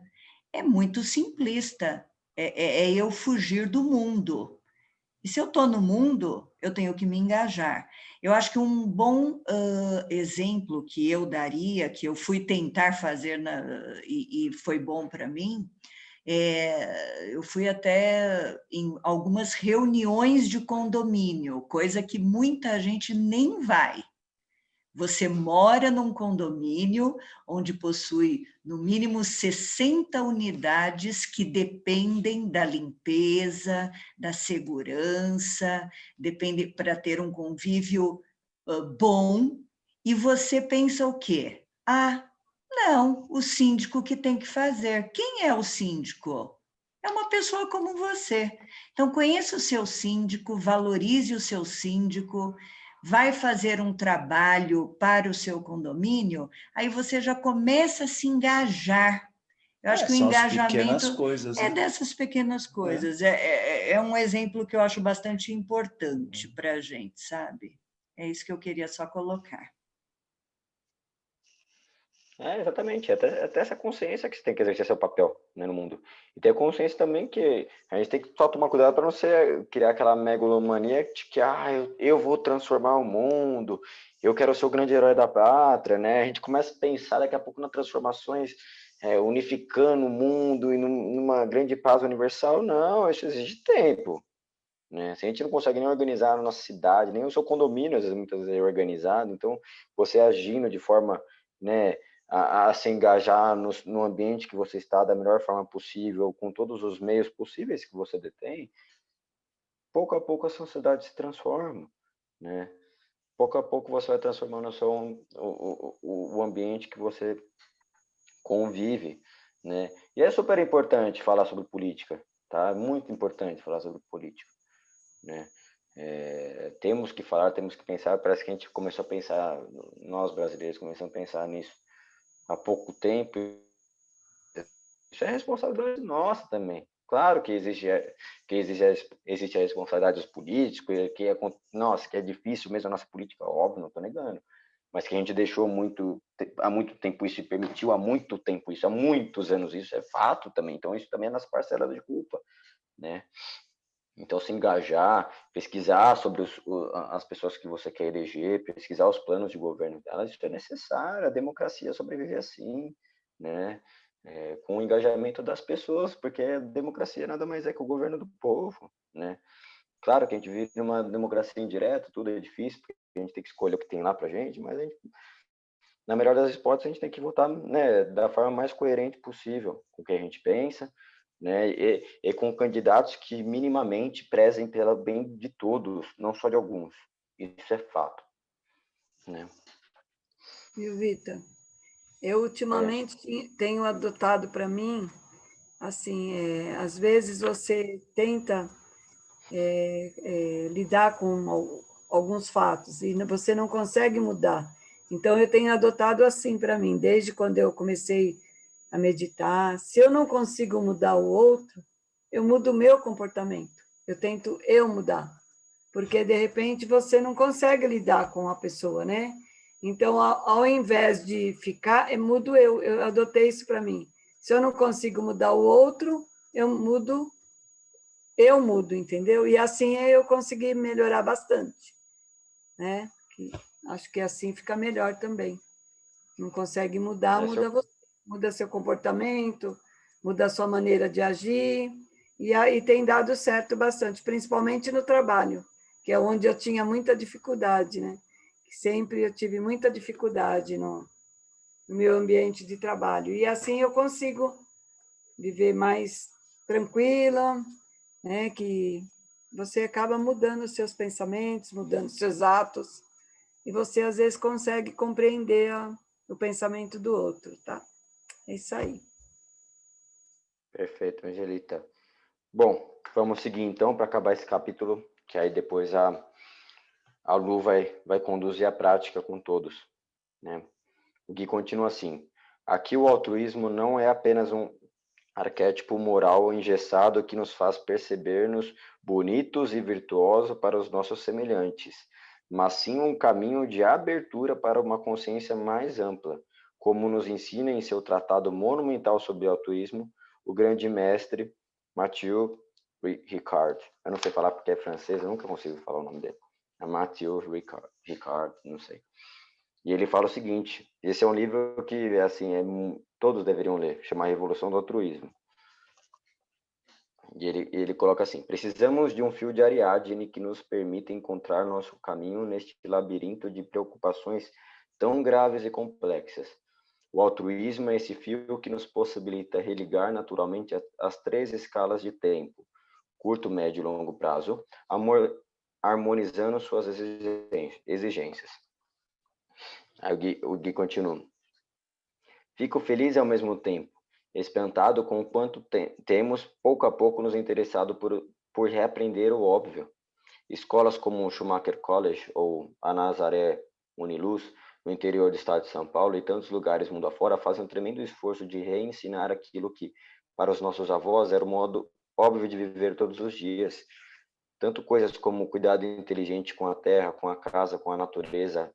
É muito simplista, é eu fugir do mundo. E se eu estou no mundo, eu tenho que me engajar. Eu acho que um bom exemplo que eu daria, que eu fui tentar fazer e foi bom para mim, eu fui até em algumas reuniões de condomínio, coisa que muita gente nem vai. Você mora num condomínio onde possui no mínimo 60 unidades que dependem da limpeza, da segurança, depende para ter um convívio bom, e você pensa o quê? Não, o síndico que tem que fazer. Quem é o síndico? É uma pessoa como você. Então, conheça o seu síndico, valorize o seu síndico, vai fazer um trabalho para o seu condomínio, aí você já começa a se engajar. Eu acho que o engajamento coisas, é dessas pequenas coisas. É um exemplo que eu acho bastante importante para a gente, sabe? É isso que eu queria só colocar. Exatamente. Até essa consciência que você tem que exercer seu papel, né, no mundo. E ter consciência também que a gente tem que só tomar cuidado para não criar aquela megalomania de que eu vou transformar o mundo, eu quero ser o grande herói da pátria, né? A gente começa a pensar daqui a pouco nas transformações, unificando o mundo e numa grande paz universal. Não, isso exige tempo, né? Se a gente não consegue nem organizar a nossa cidade, nem o seu condomínio, às vezes, muitas vezes é organizado, então você agindo de forma, né, a se engajar no ambiente que você está da melhor forma possível, com todos os meios possíveis que você detém, pouco a pouco a sociedade se transforma, né? Pouco a pouco você vai transformando o ambiente que você convive, né? E é super importante falar sobre política, tá? É muito importante falar sobre política, né? Temos que falar, temos que pensar. Parece que a gente começou a pensar, nós brasileiros começamos a pensar nisso há pouco tempo, Isso é responsabilidade nossa também. Claro que existe a responsabilidade dos políticos, nossa, que é difícil mesmo a nossa política, óbvio, não estou negando, mas que a gente deixou há muito tempo isso e permitiu há muito tempo isso, há muitos anos isso, é fato também. Então, isso também é nossa parcela de culpa, né? Então, se engajar, pesquisar sobre as pessoas que você quer eleger, pesquisar os planos de governo delas, isso é necessário. A democracia sobrevive assim, né? Com o engajamento das pessoas, porque a democracia nada mais é que o governo do povo, né? Claro que a gente vive numa democracia indireta, tudo é difícil, porque a gente tem que escolher o que tem lá pra gente, mas na melhor das hipóteses, a gente tem que votar, né, da forma mais coerente possível com o que a gente pensa, né, e com candidatos que minimamente prezem pelo bem de todos, não só de alguns. Isso é fato, né? Viu, Vitor? Eu ultimamente tenho adotado para mim, assim, às vezes você tenta lidar com alguns fatos e você não consegue mudar. Então, eu tenho adotado assim para mim, desde quando eu comecei a meditar. Se eu não consigo mudar o outro, eu mudo o meu comportamento. Eu tento mudar, porque de repente você não consegue lidar com a pessoa, né? Então, ao invés de ficar, eu mudo eu adotei isso para mim. Se eu não consigo mudar o outro, eu mudo, entendeu? E assim eu consegui melhorar bastante, né? Acho que assim fica melhor também. Não consegue mudar, muda você, muda seu comportamento, muda a sua maneira de agir, e aí tem dado certo bastante, principalmente no trabalho, que é onde eu tinha muita dificuldade, né? Sempre eu tive muita dificuldade no meu ambiente de trabalho. E assim eu consigo viver mais tranquila, né? Que você acaba mudando os seus pensamentos, mudando os seus atos, e você às vezes consegue compreender o pensamento do outro, tá? É isso aí. Perfeito, Angelita. Bom, vamos seguir então para acabar esse capítulo, que aí depois a Lu vai conduzir a prática com todos, né? O Gui continua assim: aqui o altruísmo não é apenas um arquétipo moral engessado que nos faz perceber-nos bonitos e virtuosos para os nossos semelhantes, mas sim um caminho de abertura para uma consciência mais ampla, como nos ensina em seu tratado monumental sobre altruísmo o grande mestre Mathieu Ricard. Eu não sei falar porque é francês, eu nunca consigo falar o nome dele. É Mathieu Ricard, não sei. E ele fala o seguinte: esse é um livro que assim todos deveriam ler, chama Revolução do Altruísmo. E ele coloca assim: precisamos de um fio de Ariadne que nos permita encontrar nosso caminho neste labirinto de preocupações tão graves e complexas. O altruísmo é esse fio que nos possibilita religar naturalmente as 3 escalas de tempo: curto, médio e longo prazo, harmonizando suas exigências. Aí o Gui continua: fico feliz ao mesmo tempo, espantado com o quanto temos, pouco a pouco, nos interessado por reaprender o óbvio. Escolas como o Schumacher College ou a Nazaré Uniluz, no interior do estado de São Paulo e tantos lugares mundo afora, fazem um tremendo esforço de reensinar aquilo que, para os nossos avós, era o modo óbvio de viver todos os dias. Tanto coisas como o cuidado inteligente com a terra, com a casa, com a natureza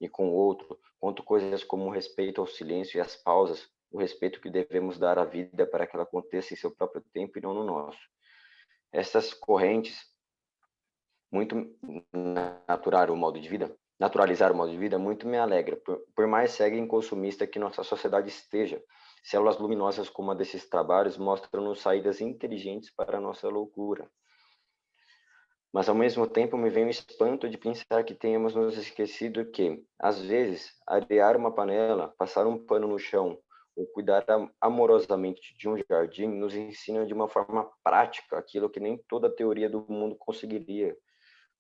e com o outro, quanto coisas como o respeito ao silêncio e às pausas, o respeito que devemos dar à vida para que ela aconteça em seu próprio tempo e não no nosso. Essas correntes muito naturalizar o modo de vida, muito me alegra, por mais cega e consumista que nossa sociedade esteja. Células luminosas como a desses trabalhos mostram-nos saídas inteligentes para a nossa loucura. Mas, ao mesmo tempo, me vem o espanto de pensar que tenhamos nos esquecido que, às vezes, arear uma panela, passar um pano no chão ou cuidar amorosamente de um jardim nos ensina de uma forma prática aquilo que nem toda a teoria do mundo conseguiria.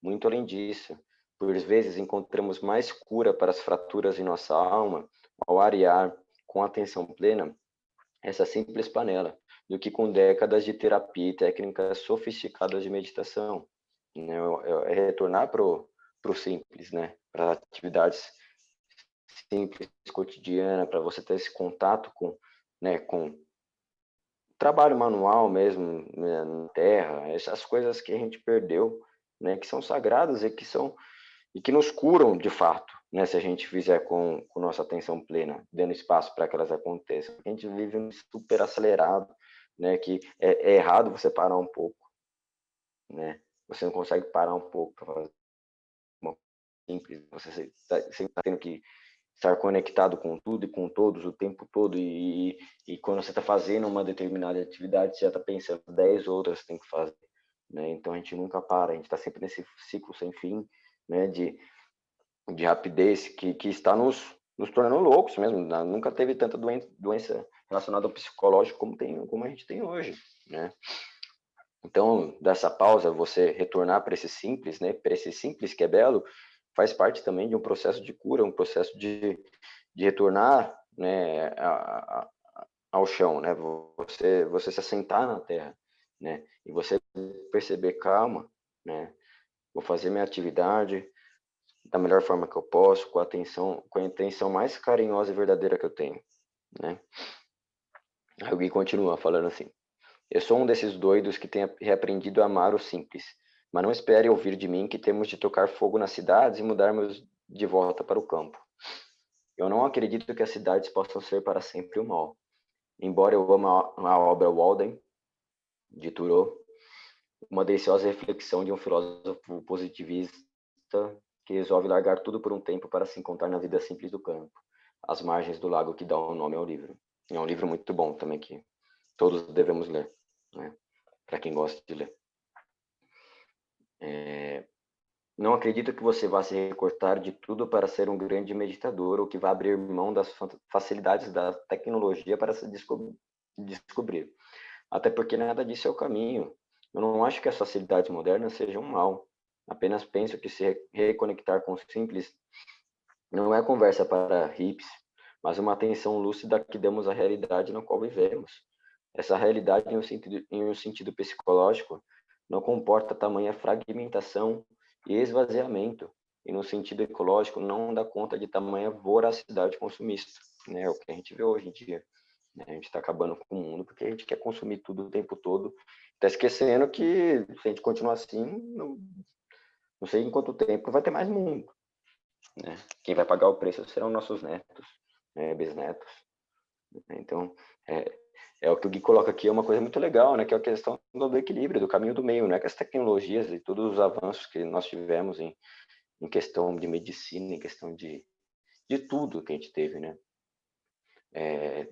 Muito além disso, por vezes encontramos mais cura para as fraturas em nossa alma ao arear com atenção plena essa simples panela, do que com décadas de terapia e técnicas sofisticadas de meditação. Né? É retornar para o simples, né? Para as atividades simples, cotidianas, para você ter esse contato com, né, com trabalho manual mesmo, né, na terra, essas coisas que a gente perdeu, né, que são sagradas e que nos curam de fato, né, se a gente fizer com nossa atenção plena, dando espaço para que elas aconteçam. A gente vive um super acelerado, né, que é errado você parar um pouco, né? Você não consegue parar um pouco para fazer uma coisa simples, você sempre está tendo que estar conectado com tudo e com todos o tempo todo, e quando você está fazendo uma determinada atividade, você já está pensando 10 outras que tem que fazer, né? Então a gente nunca para, a gente está sempre nesse ciclo sem fim, né, de rapidez que está nos tornando loucos mesmo. Nunca teve tanta doença relacionada ao psicológico como a gente tem hoje, né? Então, dessa pausa, você retornar para esse simples, né, para esse simples que é belo, faz parte também de um processo de cura, um processo de retornar, né, ao chão, né, você se assentar na terra, né, e você perceber, calma, né, vou fazer minha atividade da melhor forma que eu posso, com a intenção mais carinhosa e verdadeira que eu tenho, né. Aí o Gui continua falando assim: eu sou um desses doidos que tem reaprendido a amar o simples, mas não espere ouvir de mim que temos de tocar fogo nas cidades e mudarmos de volta para o campo. Eu não acredito que as cidades possam ser para sempre o mal. Embora eu ame a obra Walden, de Thoreau, uma deliciosa reflexão de um filósofo positivista que resolve largar tudo por um tempo para se encontrar na vida simples do campo, às margens do lago que dá o nome ao livro. É um livro muito bom também que todos devemos ler, né? Para quem gosta de ler. Não acredito que você vá se recortar de tudo para ser um grande meditador ou que vá abrir mão das facilidades da tecnologia para se descobrir. Até porque nada disso é o caminho. Eu não acho que as facilidades modernas sejam um mal. Apenas penso que se reconectar com o simples não é conversa para hips, mas uma atenção lúcida que damos à realidade na qual vivemos. Essa realidade, em um sentido psicológico, não comporta tamanha fragmentação e esvaziamento, e no sentido ecológico não dá conta de tamanha voracidade consumista, né? É o que a gente vê hoje em dia, né? A gente está acabando com o mundo porque a gente quer consumir tudo o tempo todo, está esquecendo que se a gente continuar assim, não sei em quanto tempo vai ter mais mundo, né? Quem vai pagar o preço serão nossos netos, né? Bisnetos. Então, é o que o Gui coloca aqui, é uma coisa muito legal, né? Que é a questão do equilíbrio, do caminho do meio, né? Que as tecnologias e todos os avanços que nós tivemos em questão de medicina, em questão de tudo que a gente teve, né?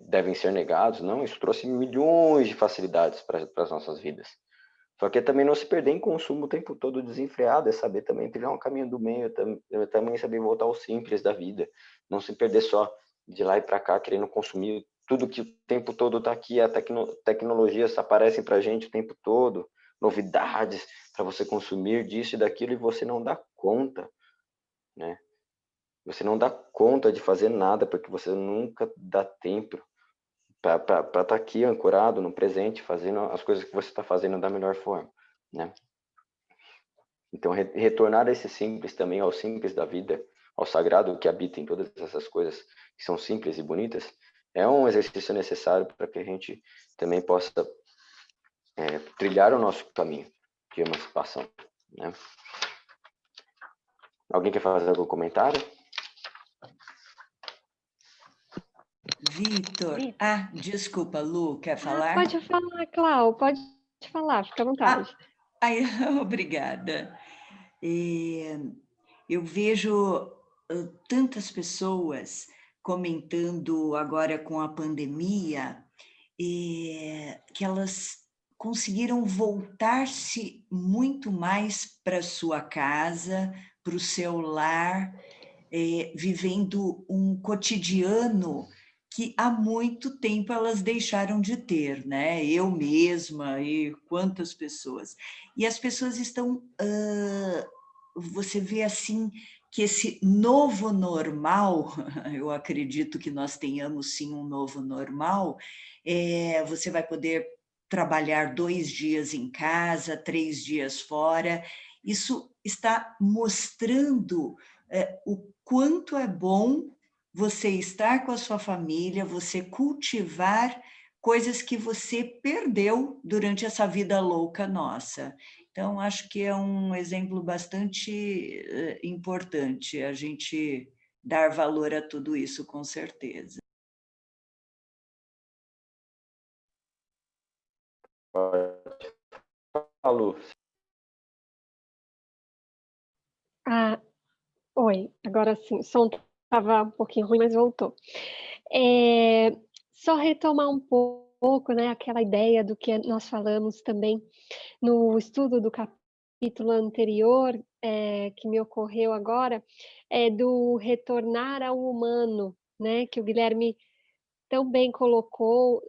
Devem ser negados, não? Isso trouxe milhões de facilidades para as nossas vidas. Só que é também não se perder em consumo o tempo todo desenfreado, é saber também trilhar um caminho do meio, também saber voltar ao simples da vida, não se perder só de lá e para cá querendo consumir tudo que o tempo todo está aqui, a tecnologias aparecem para a gente o tempo todo, novidades para você consumir disso e daquilo, e você não dá conta, né? Você não dá conta de fazer nada, porque você nunca dá tempo para estar aqui ancorado no presente, fazendo as coisas que você está fazendo da melhor forma, né? Então, retornar a esse simples também, ao simples da vida, ao sagrado que habita em todas essas coisas que são simples e bonitas, é um exercício necessário para que a gente também possa trilhar o nosso caminho de emancipação, né? Alguém quer fazer algum comentário? Vitor. Desculpa, Lu, quer falar? Pode falar, Clau, pode falar, fica à vontade. Obrigada. Eu vejo tantas pessoas comentando agora com a pandemia que elas conseguiram voltar-se muito mais para sua casa, para o seu lar, vivendo um cotidiano que há muito tempo elas deixaram de ter, né? Eu mesma e quantas pessoas. E as pessoas estão... você vê assim que esse novo normal, eu acredito que nós tenhamos sim um novo normal, você vai poder trabalhar 2 dias em casa, 3 dias fora. Isso está mostrando o quanto é bom você estar com a sua família, você cultivar coisas que você perdeu durante essa vida louca nossa. Então, acho que é um exemplo bastante importante a gente dar valor a tudo isso, com certeza. Alô. Oi, agora sim, o som estava um pouquinho ruim, mas voltou. Só retomar um pouco, né, aquela ideia do que nós falamos também no estudo do capítulo anterior, que me ocorreu agora, do retornar ao humano, né, que o Guilherme tão bem colocou,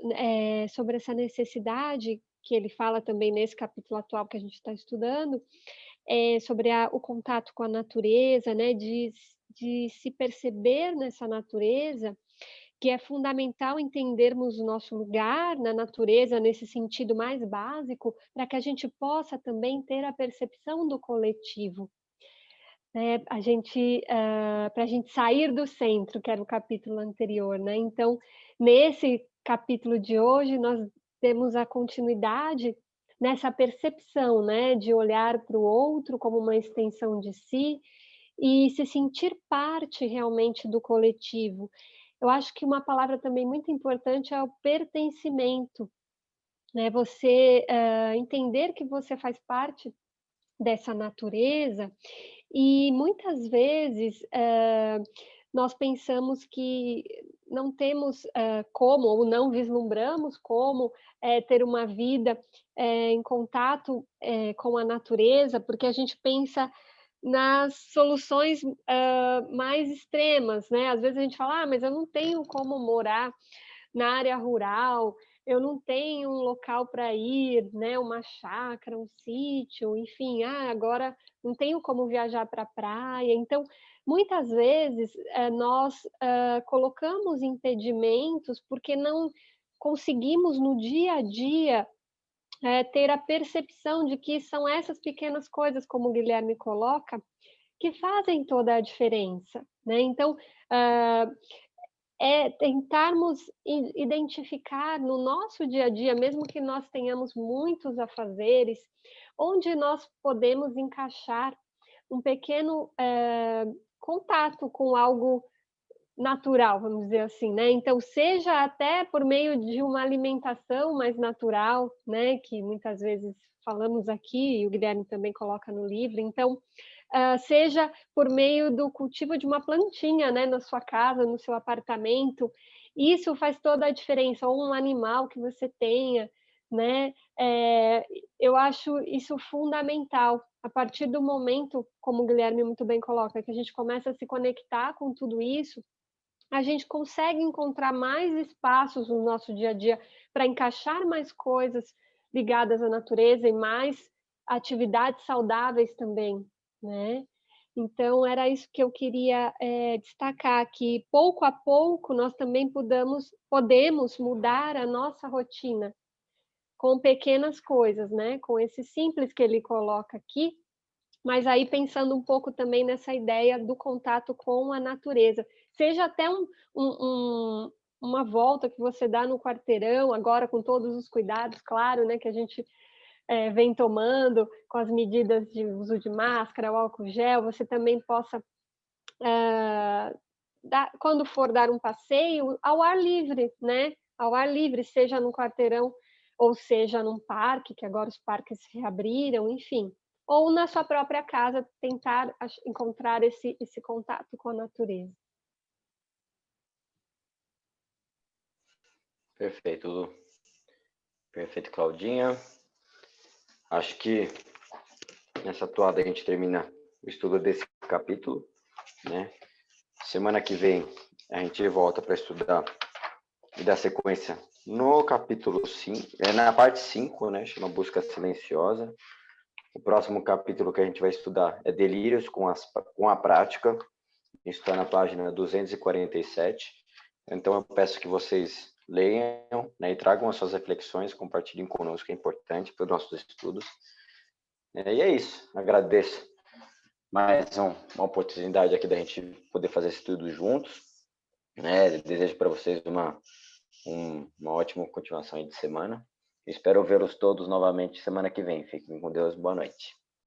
sobre essa necessidade que ele fala também nesse capítulo atual que a gente está estudando, sobre o contato com a natureza, né, de se perceber nessa natureza, que é fundamental entendermos o nosso lugar na natureza, nesse sentido mais básico, para que a gente possa também ter a percepção do coletivo. A gente, para a gente sair do centro, que era o capítulo anterior, né? Então, nesse capítulo de hoje, nós temos a continuidade nessa percepção, né, de olhar para o outro como uma extensão de si e se sentir parte realmente do coletivo. Eu acho que uma palavra também muito importante é o pertencimento, né? Você entender que você faz parte dessa natureza e muitas vezes nós pensamos que não temos como, ou não vislumbramos como ter uma vida em contato com a natureza, porque a gente pensa nas soluções mais extremas, né? Às vezes a gente fala, mas eu não tenho como morar na área rural, eu não tenho um local para ir, né, uma chácara, um sítio, enfim, agora não tenho como viajar para a praia. Então, muitas vezes, nós colocamos impedimentos porque não conseguimos no dia a dia ter a percepção de que são essas pequenas coisas, como o Guilherme coloca, que fazem toda a diferença, né? Então, tentarmos identificar no nosso dia a dia, mesmo que nós tenhamos muitos afazeres, onde nós podemos encaixar um pequeno contato com algo natural, vamos dizer assim, né? Então, seja até por meio de uma alimentação mais natural, né? Que muitas vezes falamos aqui, e o Guilherme também coloca no livro. Então, seja por meio do cultivo de uma plantinha, né? Na sua casa, no seu apartamento. Isso faz toda a diferença. Ou um animal que você tenha, né? Eu acho isso fundamental. A partir do momento, como o Guilherme muito bem coloca, que a gente começa a se conectar com tudo isso, a gente consegue encontrar mais espaços no nosso dia a dia para encaixar mais coisas ligadas à natureza e mais atividades saudáveis também, né? Então, era isso que eu queria destacar, que pouco a pouco nós também podemos mudar a nossa rotina com pequenas coisas, né? Com esse simples que ele coloca aqui, mas aí pensando um pouco também nessa ideia do contato com a natureza. Seja até uma volta que você dá no quarteirão, agora com todos os cuidados, claro, né, que a gente vem tomando, com as medidas de uso de máscara, o álcool gel, você também possa, quando for dar um passeio, ao ar livre, né? Ao ar livre, seja no quarteirão ou seja num parque, que agora os parques se reabriram, enfim. Ou na sua própria casa, tentar encontrar esse contato com a natureza. Perfeito, Lu. Perfeito, Claudinha. Acho que nessa toada a gente termina o estudo desse capítulo, né? Semana que vem a gente volta para estudar e dar sequência no capítulo 5, na parte 5, né? Chama Busca Silenciosa. O próximo capítulo que a gente vai estudar é Delírios com a Prática. Isso está na página 247. Então, eu peço que vocês leiam, né, e tragam as suas reflexões, compartilhem conosco, é importante para os nossos estudos. E é isso. Agradeço mais uma oportunidade aqui da gente poder fazer esse estudo juntos. Desejo para vocês uma uma ótima continuação de semana. Espero vê-los todos novamente semana que vem. Fiquem com Deus. Boa noite.